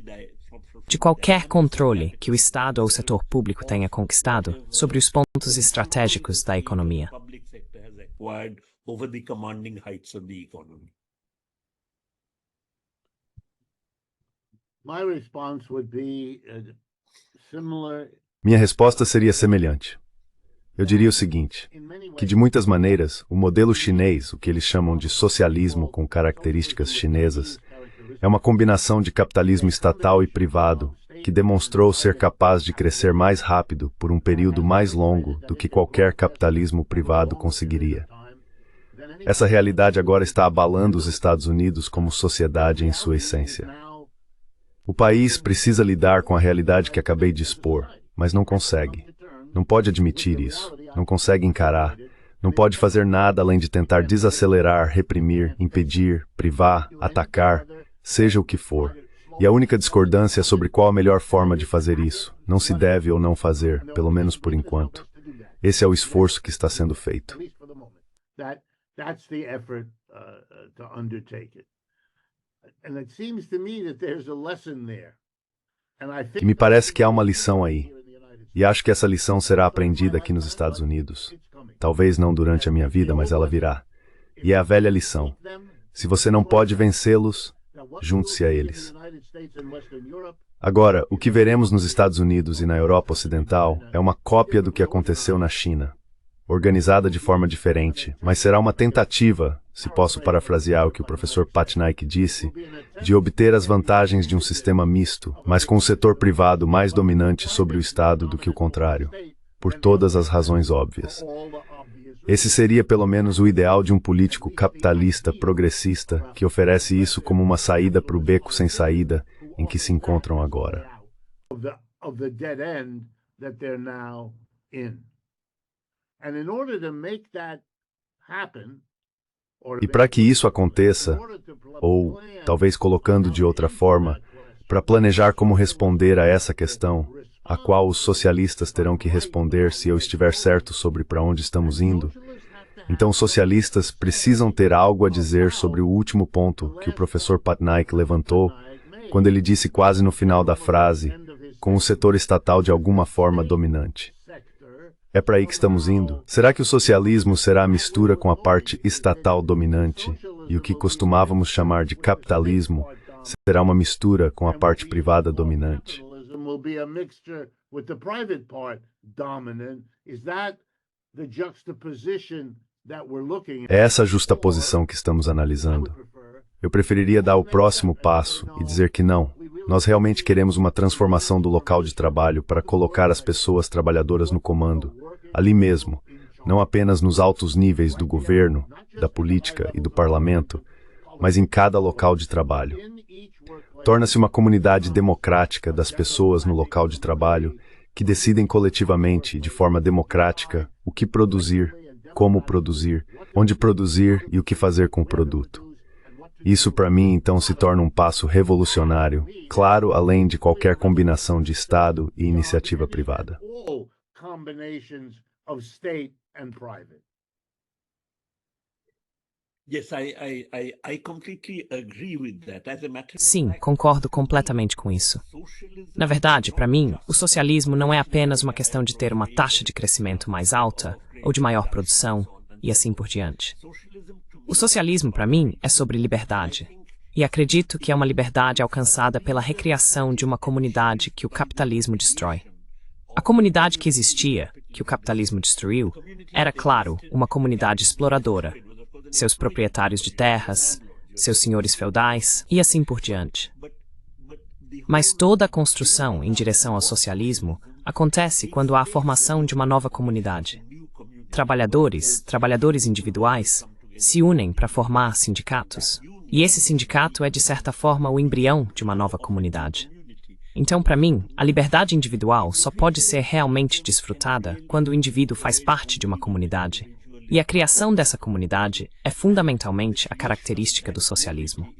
De qualquer controle que o Estado ou o setor público tenha conquistado sobre os pontos estratégicos da economia. Minha resposta seria semelhante. Eu diria o seguinte, que de muitas maneiras, o modelo chinês, o que eles chamam de socialismo com características chinesas, é uma combinação de capitalismo estatal e privado, que demonstrou ser capaz de crescer mais rápido por um período mais longo do que qualquer capitalismo privado conseguiria. Essa realidade agora está abalando os Estados Unidos como sociedade em sua essência. O país precisa lidar com a realidade que acabei de expor, mas não consegue. Não pode admitir isso, não consegue encarar, não pode fazer nada além de tentar desacelerar, reprimir, impedir, privar, atacar, seja o que for. E a única discordância é sobre qual a melhor forma de fazer isso. Não se deve ou não fazer, pelo menos por enquanto. Esse é o esforço que está sendo feito. E me parece que há uma lição aí. E acho que essa lição será aprendida aqui nos Estados Unidos. Talvez não durante a minha vida, mas ela virá. E é a velha lição. Se você não pode vencê-los, junte-se a eles. Agora, o que veremos nos Estados Unidos e na Europa Ocidental é uma cópia do que aconteceu na China, organizada de forma diferente, mas será uma tentativa, se posso parafrasear o que o professor Patnaik disse, de obter as vantagens de um sistema misto, mas com o setor privado mais dominante sobre o Estado do que o contrário, por todas as razões óbvias. Esse seria pelo menos o ideal de um político capitalista progressista que oferece isso como uma saída para o beco sem saída em que se encontram agora. E para que isso aconteça, ou talvez colocando de outra forma, para planejar como responder a essa questão, a qual os socialistas terão que responder se eu estiver certo sobre para onde estamos indo, então os socialistas precisam ter algo a dizer sobre o último ponto que o professor Patnaik levantou, quando ele disse quase no final da frase, com o setor estatal de alguma forma dominante. É para aí que estamos indo? Será que o socialismo será a mistura com a parte estatal dominante e o que costumávamos chamar de capitalismo será uma mistura com a parte privada dominante? É essa justaposição que estamos analisando. Eu preferiria dar o próximo passo e dizer que não. Nós realmente queremos uma transformação do local de trabalho para colocar as pessoas trabalhadoras no comando, ali mesmo, não apenas nos altos níveis do governo, da política e do parlamento, mas em cada local de trabalho. Torna-se uma comunidade democrática das pessoas no local de trabalho que decidem coletivamente, de forma democrática, o que produzir, como produzir, onde produzir e o que fazer com o produto. Isso, para mim, então, se torna um passo revolucionário, claro, além de qualquer combinação de Estado e iniciativa privada. Sim, concordo completamente com isso. Na verdade, para mim, o socialismo não é apenas uma questão de ter uma taxa de crescimento mais alta ou de maior produção e assim por diante. O socialismo, para mim, é sobre liberdade. E acredito que é uma liberdade alcançada pela recriação de uma comunidade que o capitalismo destrói. A comunidade que existia, que o capitalismo destruiu, era, claro, uma comunidade exploradora. Seus proprietários de terras, seus senhores feudais e assim por diante. Mas toda a construção em direção ao socialismo acontece quando há a formação de uma nova comunidade. Trabalhadores individuais, se unem para formar sindicatos. E esse sindicato é, de certa forma, o embrião de uma nova comunidade. Então, para mim, a liberdade individual só pode ser realmente desfrutada quando o indivíduo faz parte de uma comunidade. E a criação dessa comunidade é fundamentalmente a característica do socialismo.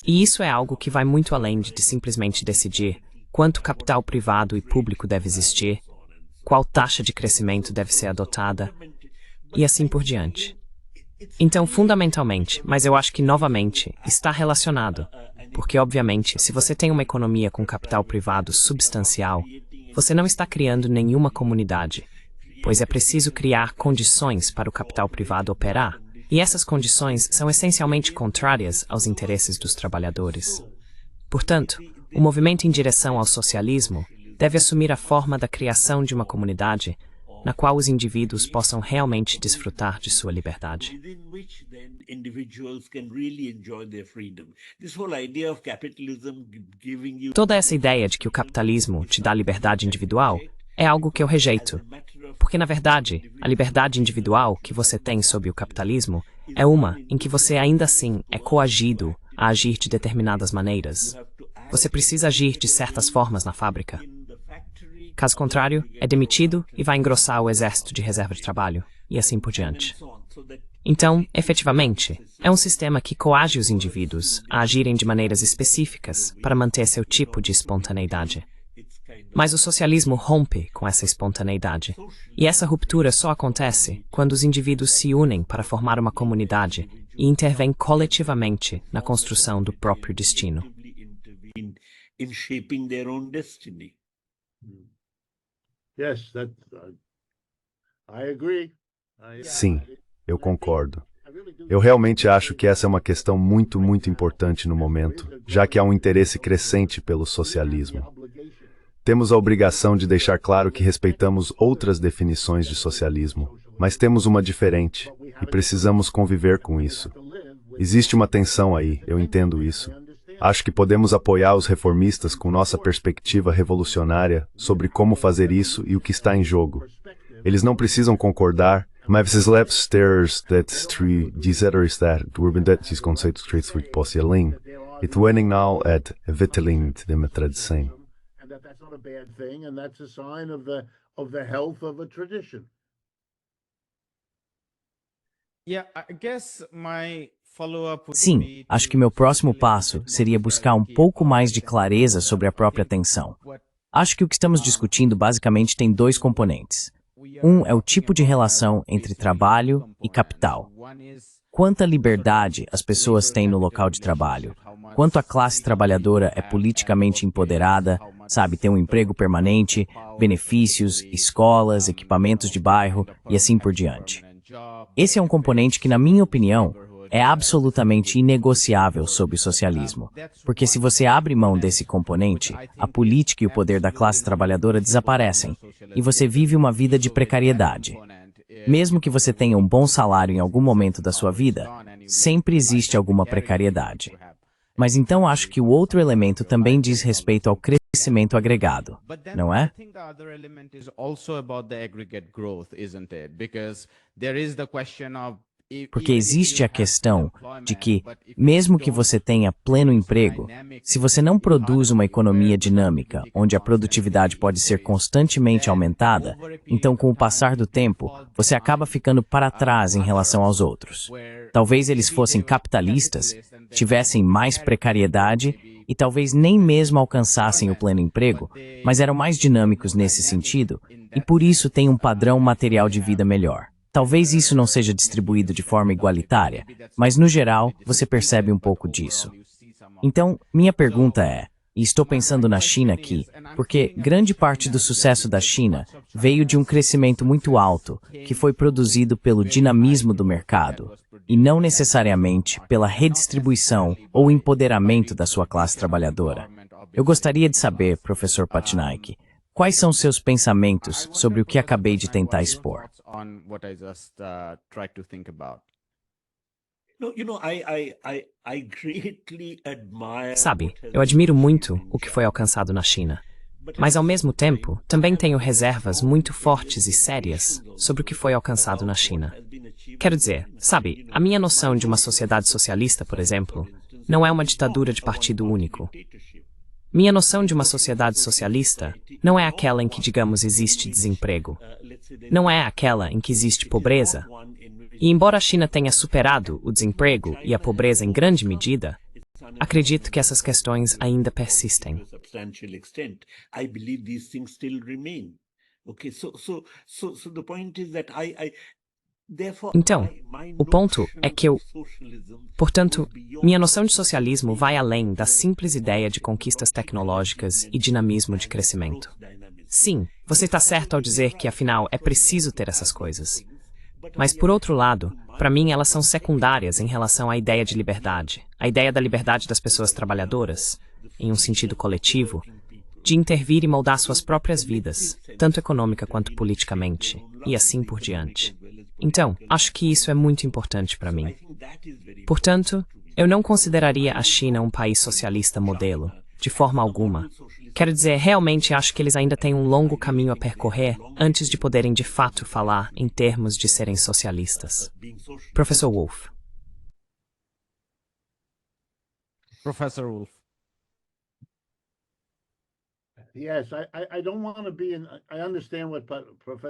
E isso é algo que vai muito além de simplesmente decidir quanto capital privado e público deve existir, qual taxa de crescimento deve ser adotada, e assim por diante. Então, fundamentalmente, mas eu acho que, novamente, está relacionado, porque, obviamente, se você tem uma economia com capital privado substancial, você não está criando nenhuma comunidade, pois é preciso criar condições para o capital privado operar, e essas condições são essencialmente contrárias aos interesses dos trabalhadores. Portanto, o movimento em direção ao socialismo deve assumir a forma da criação de uma comunidade na qual os indivíduos possam realmente desfrutar de sua liberdade. Toda essa ideia de que o capitalismo te dá liberdade individual é algo que eu rejeito, porque, na verdade, a liberdade individual que você tem sob o capitalismo é uma em que você ainda assim é coagido a agir de determinadas maneiras. Você precisa agir de certas formas na fábrica. Caso contrário, é demitido e vai engrossar o exército de reserva de trabalho, e assim por diante. Então, efetivamente, é um sistema que coage os indivíduos a agirem de maneiras específicas para manter seu tipo de espontaneidade. Mas o socialismo rompe com essa espontaneidade, e essa ruptura só acontece quando os indivíduos se unem para formar uma comunidade e intervêm coletivamente na construção do próprio destino. in shaping their own destiny. Yes, I agree. Sim, eu concordo. Eu realmente acho que essa é uma questão muito, muito importante no momento, já que há um interesse crescente pelo socialismo. Temos a obrigação de deixar claro que respeitamos outras definições de socialismo, mas temos uma diferente, e precisamos conviver com isso. Existe uma tensão aí, eu entendo isso. Acho que podemos apoiar os reformistas com nossa perspectiva revolucionária sobre como fazer isso e o que está em jogo. Eles não precisam concordar, mas os lefsters disseram estar esses conceitos que possuem, e winning now at Vitteling de tradição. And that's not a bad thing, and that's a sign of the health of a tradition. Yeah, I guess my follow-up would Sim, be acho que meu próximo passo seria buscar um pouco mais de clareza sobre a própria tensão. Acho que o que estamos discutindo basicamente tem dois componentes. Um é o tipo de relação entre trabalho e capital. Quanta liberdade as pessoas têm no local de trabalho? Quanto a classe trabalhadora é politicamente empoderada, sabe, tem um emprego permanente, benefícios, escolas, equipamentos de bairro e assim por diante. Esse é um componente que, na minha opinião, é absolutamente inegociável sob o socialismo, porque se você abre mão desse componente, a política e o poder da classe trabalhadora desaparecem, e você vive uma vida de precariedade. Mesmo que você tenha um bom salário em algum momento da sua vida, sempre existe alguma precariedade. Mas então acho que o outro elemento também diz respeito ao crescimento agregado, não é? Porque existe a questão de que, mesmo que você tenha pleno emprego, se você não produz uma economia dinâmica, onde a produtividade pode ser constantemente aumentada, então com o passar do tempo, você acaba ficando para trás em relação aos outros. Talvez eles fossem capitalistas, tivessem mais precariedade e talvez nem mesmo alcançassem o pleno emprego, mas eram mais dinâmicos nesse sentido e por isso têm um padrão material de vida melhor. Talvez isso não seja distribuído de forma igualitária, mas no geral você percebe um pouco disso. Então, minha pergunta é, e estou pensando na China aqui, porque grande parte do sucesso da China veio de um crescimento muito alto, que foi produzido pelo dinamismo do mercado, e não necessariamente pela redistribuição ou empoderamento da sua classe trabalhadora. Eu gostaria de saber, professor Patnaik, quais são seus pensamentos sobre o que acabei de tentar expor? Sabe, eu admiro muito o que foi alcançado na China. Mas, ao mesmo tempo, também tenho reservas muito fortes e sérias sobre o que foi alcançado na China. Quero dizer, sabe, a minha noção de uma sociedade socialista, por exemplo, não é uma ditadura de partido único. Minha noção de uma sociedade socialista não é aquela em que, digamos, existe desemprego. Não é aquela em que existe pobreza. E embora a China tenha superado o desemprego e a pobreza em grande medida, acredito que essas questões ainda persistem. Então, o ponto é que portanto, minha noção de socialismo vai além da simples ideia de conquistas tecnológicas e dinamismo de crescimento. Sim, você está certo ao dizer que, afinal, é preciso ter essas coisas. Mas, por outro lado, para mim elas são secundárias em relação à ideia de liberdade, a ideia da liberdade das pessoas trabalhadoras, em um sentido coletivo, de intervir e moldar suas próprias vidas, tanto econômica quanto politicamente, e assim por diante. Então, acho que isso é muito importante para mim. Portanto, eu não consideraria a China um país socialista modelo, de forma alguma. Quero dizer, realmente acho que eles ainda têm um longo caminho a percorrer antes de poderem de fato falar em termos de serem socialistas. Professor Wolff. Professor Wolff.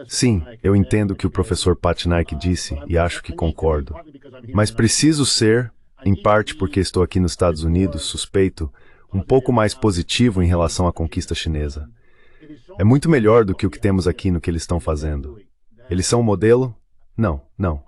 Sim, eu entendo o que o professor Patnaik disse e acho que concordo. Mas preciso ser, em parte porque estou aqui nos Estados Unidos, suspeito, um pouco mais positivo em relação à conquista chinesa. É muito melhor do que o que temos aqui no que eles estão fazendo. Eles são um modelo, Não, não.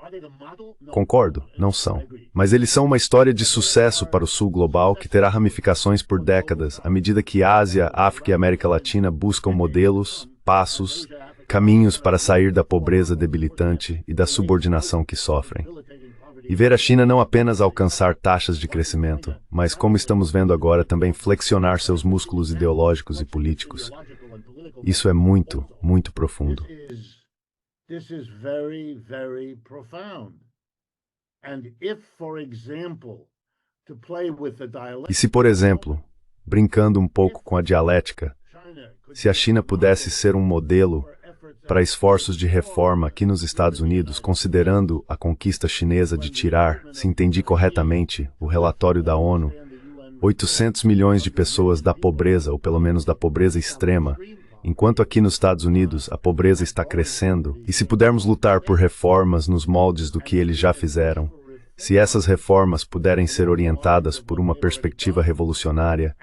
Concordo, não são. Mas eles são uma história de sucesso para o Sul global que terá ramificações por décadas, à medida que Ásia, África e América Latina buscam modelos, passos, caminhos para sair da pobreza debilitante e da subordinação que sofrem. E ver a China não apenas alcançar taxas de crescimento, mas, como estamos vendo agora, também flexionar seus músculos ideológicos e políticos. Isso é muito, muito profundo. This is very, very profound. And if, for example, to play with the dialectic, E se, por exemplo, brincando um pouco com a dialética, se a China pudesse ser um modelo para esforços de reforma aqui nos Estados Unidos, considerando a conquista chinesa de tirar, se entendi corretamente, o relatório da ONU, 800 milhões de pessoas da pobreza, ou pelo menos da pobreza extrema, enquanto aqui nos Estados Unidos a pobreza está crescendo, e se pudermos lutar por reformas nos moldes do que eles já fizeram, se essas reformas puderem ser orientadas por uma perspectiva revolucionária,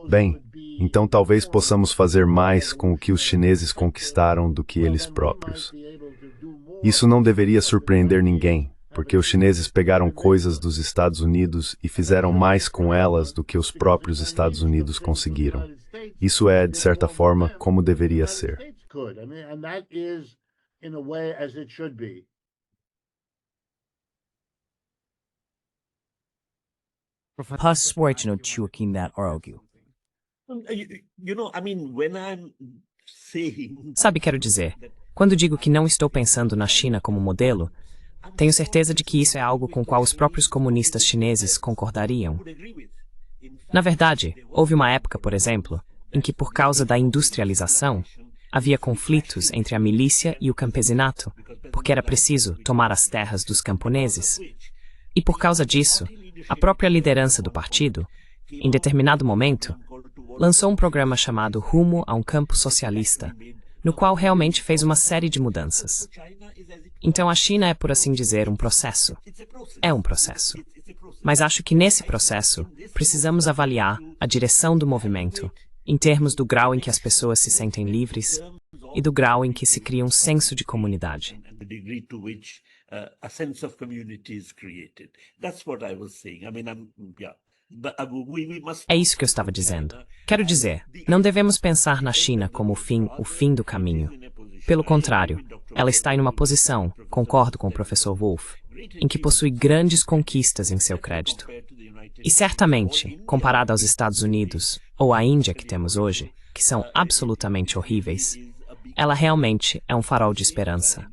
bem, então talvez possamos fazer mais com o que os chineses conquistaram do que eles próprios. Isso não deveria surpreender ninguém, porque os chineses pegaram coisas dos Estados Unidos e fizeram mais com elas do que os próprios Estados Unidos conseguiram. Isso é, de certa forma, como deveria ser. When I'm saying Sabe, quero dizer, quando digo que não estou pensando na China como modelo, tenho certeza de que isso é algo com o qual os próprios comunistas chineses concordariam. Na verdade, houve uma época, por exemplo, em que por causa da industrialização, havia conflitos entre a milícia e o campesinato, porque era preciso tomar as terras dos camponeses. E por causa disso, a própria liderança do partido, em determinado momento, lançou um programa chamado Rumo a um Campo Socialista, no qual realmente fez uma série de mudanças. Então a China é, por assim dizer, um processo. É um processo. Mas acho que nesse processo, precisamos avaliar a direção do movimento, em termos do grau em que as pessoas se sentem livres e do grau em que se cria um senso de comunidade. É isso que eu estava dizendo. Quero dizer, não devemos pensar na China como o fim do caminho. Pelo contrário, ela está em uma posição, concordo com o professor Wolff, em que possui grandes conquistas em seu crédito. E certamente, comparado aos Estados Unidos ou à Índia que temos hoje, que são absolutamente horríveis, ela realmente é um farol de esperança.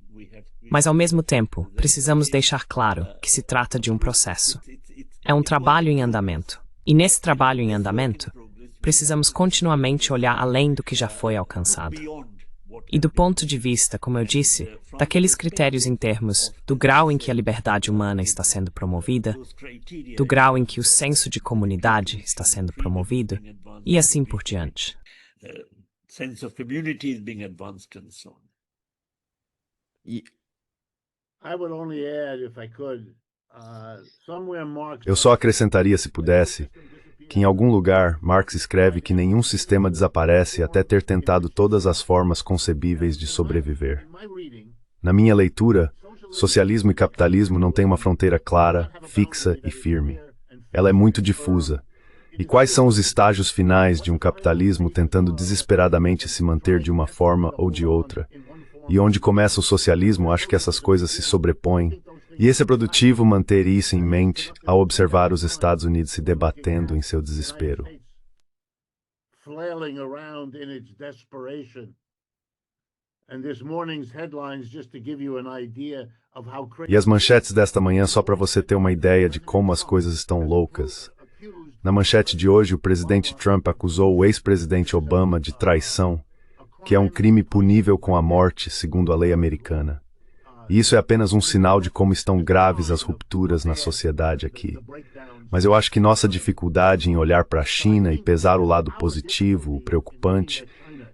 Mas ao mesmo tempo, precisamos deixar claro que se trata de um processo. É um trabalho em andamento. E nesse trabalho em andamento, precisamos continuamente olhar além do que já foi alcançado. E do ponto de vista, como eu disse, daqueles critérios em termos do grau em que a liberdade humana está sendo promovida, do grau em que o senso de comunidade está sendo promovido, e assim por diante. Eu só acrescentaria, se pudesse, que em algum lugar Marx escreve que nenhum sistema desaparece até ter tentado todas as formas concebíveis de sobreviver. Na minha leitura, socialismo e capitalismo não têm uma fronteira clara, fixa e firme. Ela é muito difusa. E quais são os estágios finais de um capitalismo tentando desesperadamente se manter de uma forma ou de outra? E onde começa o socialismo, acho que essas coisas se sobrepõem. E esse é produtivo manter isso em mente ao observar os Estados Unidos se debatendo em seu desespero. E as manchetes desta manhã só para você ter uma ideia de como as coisas estão loucas. Na manchete de hoje, o presidente Trump acusou o ex-presidente Obama de traição, que é um crime punível com a morte, segundo a lei americana. E isso é apenas um sinal de como estão graves as rupturas na sociedade aqui. Mas eu acho que nossa dificuldade em olhar para a China e pesar o lado positivo, o preocupante,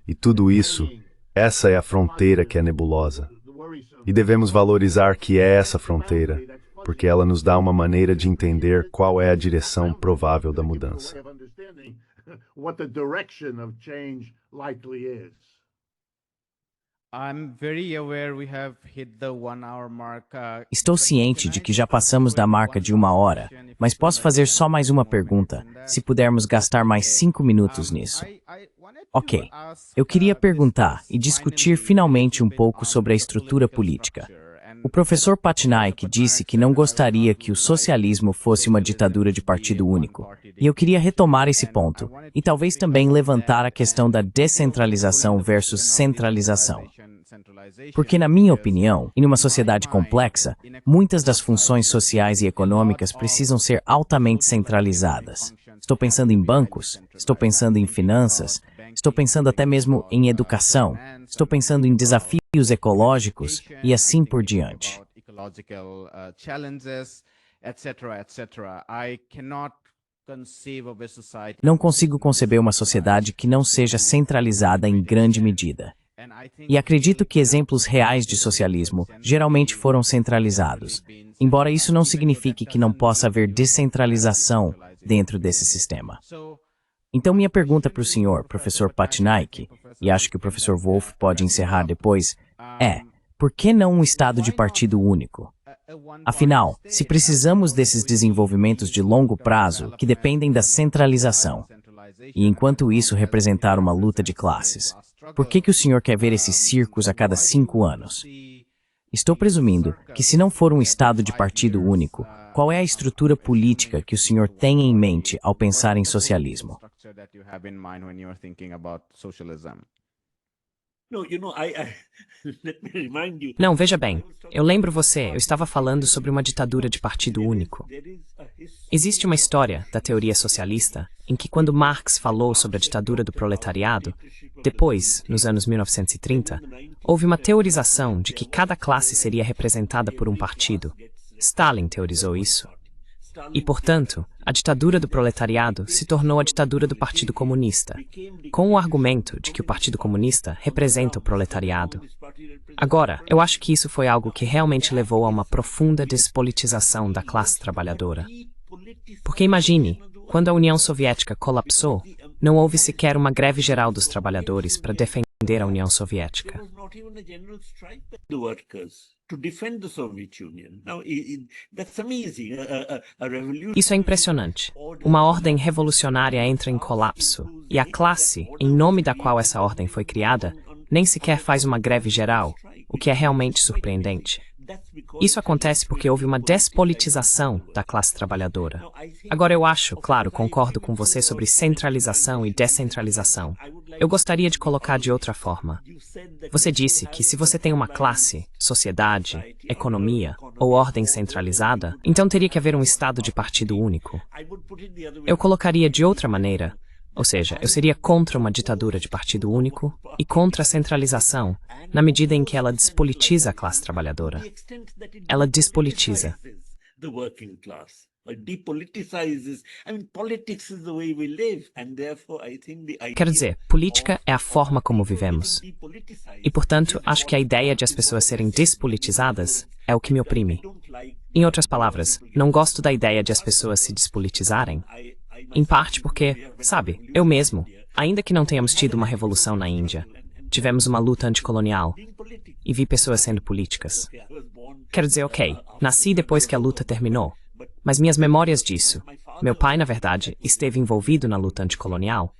e tudo isso, essa é a fronteira que é nebulosa. E devemos valorizar que é essa fronteira, porque ela nos dá uma maneira de entender qual é a direção provável da mudança. Estou ciente de que já passamos da marca de 1 hora, mas posso fazer só mais uma pergunta, se pudermos gastar mais 5 minutos nisso. Ok, eu queria perguntar e discutir finalmente um pouco sobre a estrutura política. O professor Patnaik disse que não gostaria que o socialismo fosse uma ditadura de partido único, e eu queria retomar esse ponto, e talvez também levantar a questão da descentralização versus centralização. Porque, na minha opinião, em uma sociedade complexa, muitas das funções sociais e econômicas precisam ser altamente centralizadas. Estou pensando em bancos, estou pensando em finanças, estou pensando até mesmo em educação, estou pensando em desafios ecológicos e assim por diante. Não consigo conceber uma sociedade que não seja centralizada em grande medida. E acredito que exemplos reais de socialismo geralmente foram centralizados, embora isso não signifique que não possa haver descentralização dentro desse sistema. Então minha pergunta para o senhor, professor Patnaik, e acho que o professor Wolff pode encerrar depois, é: por que não um Estado de partido único? Afinal, se precisamos desses desenvolvimentos de longo prazo que dependem da centralização, e enquanto isso representar uma luta de classes, por que o senhor quer ver esses circos a cada 5 anos? Estou presumindo que se não for um Estado de partido único, qual é a estrutura política que o senhor tem em mente ao pensar em socialismo? Não, veja bem, eu lembro você, eu estava falando sobre uma ditadura de partido único. Existe uma história da teoria socialista em que quando Marx falou sobre a ditadura do proletariado, depois, nos anos 1930, houve uma teorização de que cada classe seria representada por um partido. Stalin teorizou isso. E, portanto, a ditadura do proletariado se tornou a ditadura do Partido Comunista, com o argumento de que o Partido Comunista representa o proletariado. Agora, eu acho que isso foi algo que realmente levou a uma profunda despolitização da classe trabalhadora. Porque imagine, quando a União Soviética colapsou, não houve sequer uma greve geral dos trabalhadores para defender a União Soviética. Isso é impressionante. Uma ordem revolucionária entra em colapso, e a classe, em nome da qual essa ordem foi criada, nem sequer faz uma greve geral, o que é realmente surpreendente. Isso acontece porque houve uma despolitização da classe trabalhadora. Agora eu acho, claro, concordo com você sobre centralização e descentralização. Eu gostaria de colocar de outra forma. Você disse que se você tem uma classe, sociedade, economia ou ordem centralizada, então teria que haver um Estado de partido único. Eu colocaria de outra maneira. Ou seja, eu seria contra uma ditadura de partido único e contra a centralização, na medida em que ela despolitiza a classe trabalhadora. Ela despolitiza. Quero dizer, política é a forma como vivemos. E, portanto, acho que a ideia de as pessoas serem despolitizadas é o que me oprime. Em outras palavras, não gosto da ideia de as pessoas se despolitizarem. Em parte porque, sabe, eu mesmo, ainda que não tenhamos tido uma revolução na Índia, tivemos uma luta anticolonial e vi pessoas sendo políticas. Quero dizer, ok, nasci depois que a luta terminou, mas minhas memórias disso, meu pai, na verdade, esteve envolvido na luta anticolonial,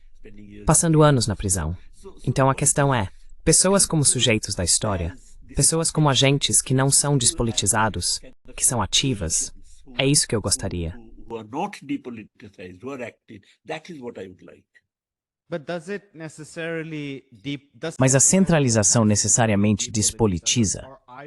passando anos na prisão. Então a questão é, pessoas como sujeitos da história, pessoas como agentes que não são despolitizados, que são ativas, é isso que eu gostaria. Who are not depoliticized, who are active. That is what I would like. Mas a centralização necessariamente despolitiza?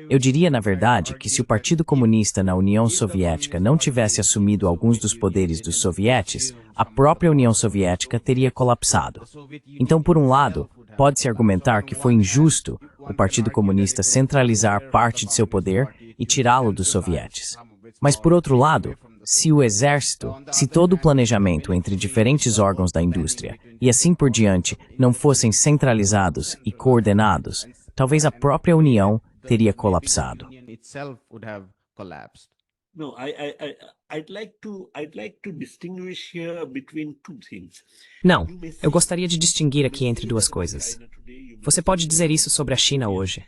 Eu diria, na verdade, que se o Partido Comunista na União Soviética não tivesse assumido alguns dos poderes dos sovietes, a própria União Soviética teria colapsado. Então, por um lado, pode-se argumentar que foi injusto o Partido Comunista centralizar parte de seu poder e tirá-lo dos sovietes. Mas, por outro lado, se o exército, se todo o planejamento entre diferentes órgãos da indústria e assim por diante não fossem centralizados e coordenados, talvez a própria União teria colapsado. No, I'd like to distinguish here between two things. Não, eu gostaria de distinguir aqui entre duas coisas. Você pode dizer isso sobre a China hoje.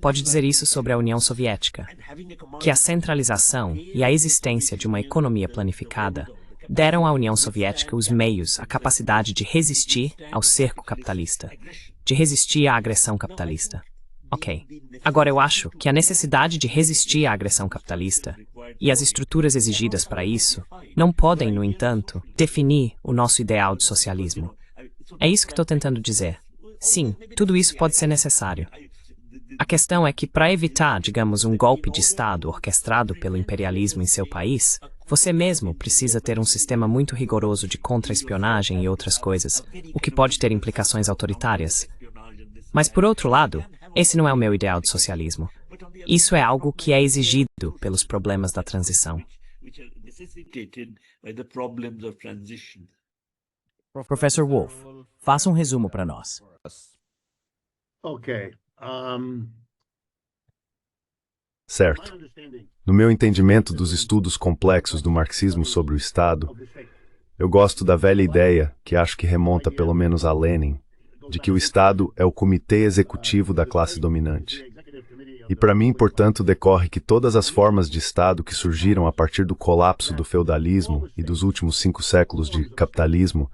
Pode dizer isso sobre a União Soviética. Que a centralização e a existência de uma economia planificada deram à União Soviética os meios, a capacidade de resistir ao cerco capitalista, de resistir à agressão capitalista. Ok. Agora eu acho que a necessidade de resistir à agressão capitalista e as estruturas exigidas para isso não podem, no entanto, definir o nosso ideal de socialismo. É isso que estou tentando dizer. Sim, tudo isso pode ser necessário. A questão é que, para evitar, digamos, um golpe de Estado orquestrado pelo imperialismo em seu país, você mesmo precisa ter um sistema muito rigoroso de contra-espionagem e outras coisas, o que pode ter implicações autoritárias. Mas, por outro lado, esse não é o meu ideal de socialismo. Isso é algo que é exigido pelos problemas da transição. Professor Wolff, faça um resumo para nós. Okay. Certo. No meu entendimento dos estudos complexos do marxismo sobre o Estado, eu gosto da velha ideia, que acho que remonta pelo menos a Lenin, de que o Estado é o comitê executivo da classe dominante. E para mim, portanto, decorre que todas as formas de Estado que surgiram a partir do colapso do feudalismo e dos últimos 5 séculos de capitalismo,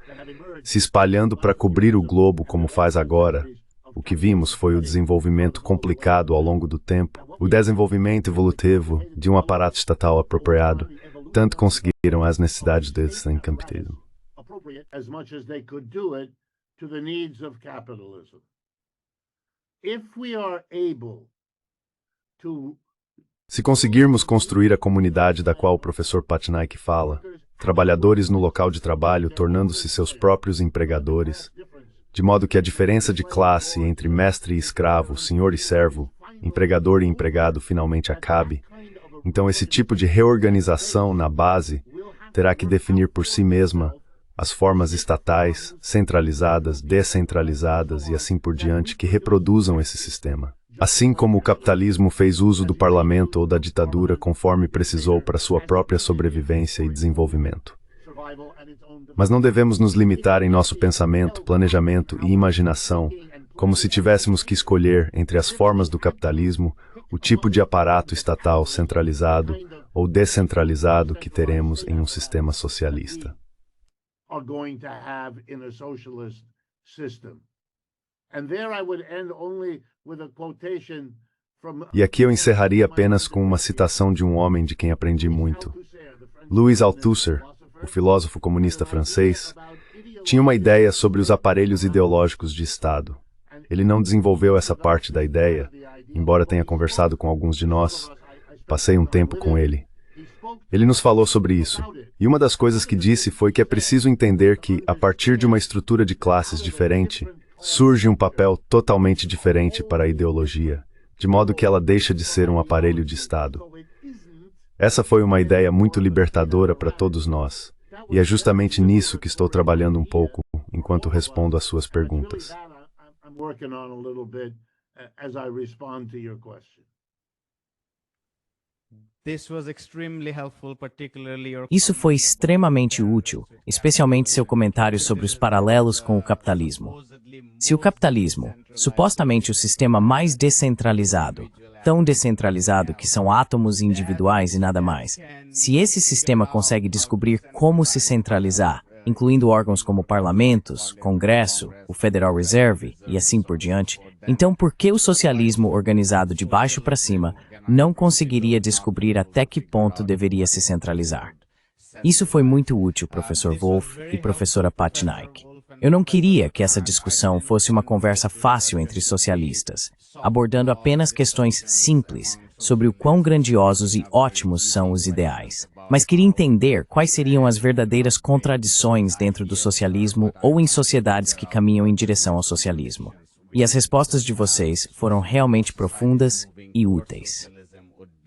se espalhando para cobrir o globo como faz agora, o que vimos foi o desenvolvimento complicado ao longo do tempo, o desenvolvimento evolutivo de um aparato estatal apropriado, tanto conseguiram as necessidades desse capitalismo. As much as they could do it to the needs of capitalism. If we are able to Se conseguirmos construir a comunidade da qual o professor Patnaik fala, trabalhadores no local de trabalho tornando-se seus próprios empregadores, de modo que a diferença de classe entre mestre e escravo, senhor e servo, empregador e empregado finalmente acabe, então esse tipo de reorganização na base terá que definir por si mesma as formas estatais, centralizadas, descentralizadas e assim por diante que reproduzam esse sistema. Assim como o capitalismo fez uso do parlamento ou da ditadura conforme precisou para sua própria sobrevivência e desenvolvimento. Mas não devemos nos limitar em nosso pensamento, planejamento e imaginação, como se tivéssemos que escolher entre as formas do capitalismo o tipo de aparato estatal centralizado ou descentralizado que teremos em um sistema socialista. are going to have in a socialist system. And there I would end only with a quotation from E aqui eu encerraria apenas com uma citação de um homem de quem aprendi muito. Louis Althusser, o filósofo comunista francês, tinha uma ideia sobre os aparelhos ideológicos de Estado. Ele não desenvolveu essa parte da ideia, embora tenha conversado com alguns de nós. Passei um tempo com ele. Ele nos falou sobre isso, e uma das coisas que disse foi que é preciso entender que, a partir de uma estrutura de classes diferente, surge um papel totalmente diferente para a ideologia, de modo que ela deixa de ser um aparelho de Estado. Essa foi uma ideia muito libertadora para todos nós, e é justamente nisso que estou trabalhando um pouco, enquanto respondo às suas perguntas. Isso foi extremamente útil, especialmente seu comentário sobre os paralelos com o capitalismo. Se o capitalismo, supostamente o sistema mais descentralizado, tão descentralizado que são átomos individuais e nada mais, se esse sistema consegue descobrir como se centralizar, incluindo órgãos como parlamentos, Congresso, o Federal Reserve e assim por diante, então por que o socialismo organizado de baixo para cima não conseguiria descobrir até que ponto deveria se centralizar? Isso foi muito útil, professor Wolff e professora Patnaik. Eu não queria que essa discussão fosse uma conversa fácil entre socialistas, abordando apenas questões simples sobre o quão grandiosos e ótimos são os ideais, mas queria entender quais seriam as verdadeiras contradições dentro do socialismo ou em sociedades que caminham em direção ao socialismo. E as respostas de vocês foram realmente profundas e úteis.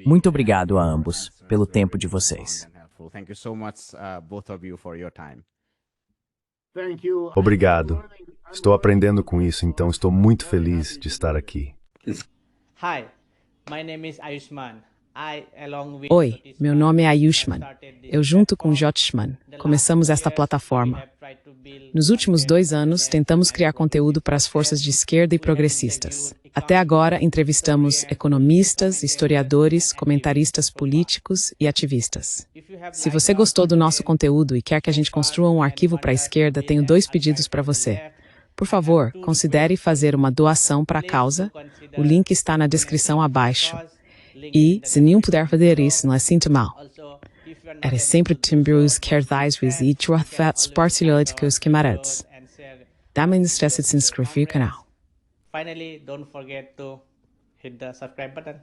Muito obrigado a ambos pelo tempo de vocês. Obrigado. Estou aprendendo com isso, então estou muito feliz de estar aqui. Hi, my name is Ayushman. Oi, meu nome é Ayushman. Eu, junto com Jyothishman, começamos esta plataforma. Nos últimos 2 anos, tentamos criar conteúdo para as forças de esquerda e progressistas. Até agora, entrevistamos economistas, historiadores, comentaristas políticos e ativistas. Se você gostou do nosso conteúdo e quer que a gente construa um arquivo para a esquerda, tenho 2 pedidos para você. Por favor, considere fazer uma doação para a causa. O link está na descrição abaixo. E, se nenhum puder fazer isso, não é sinto mal. Era sempre Timbrus Kerthais e Chuathats Partilhólicos Quimarados. Dá-me não esqueça de se inscrever no canal. Finally, don't forget to hit the subscribe button.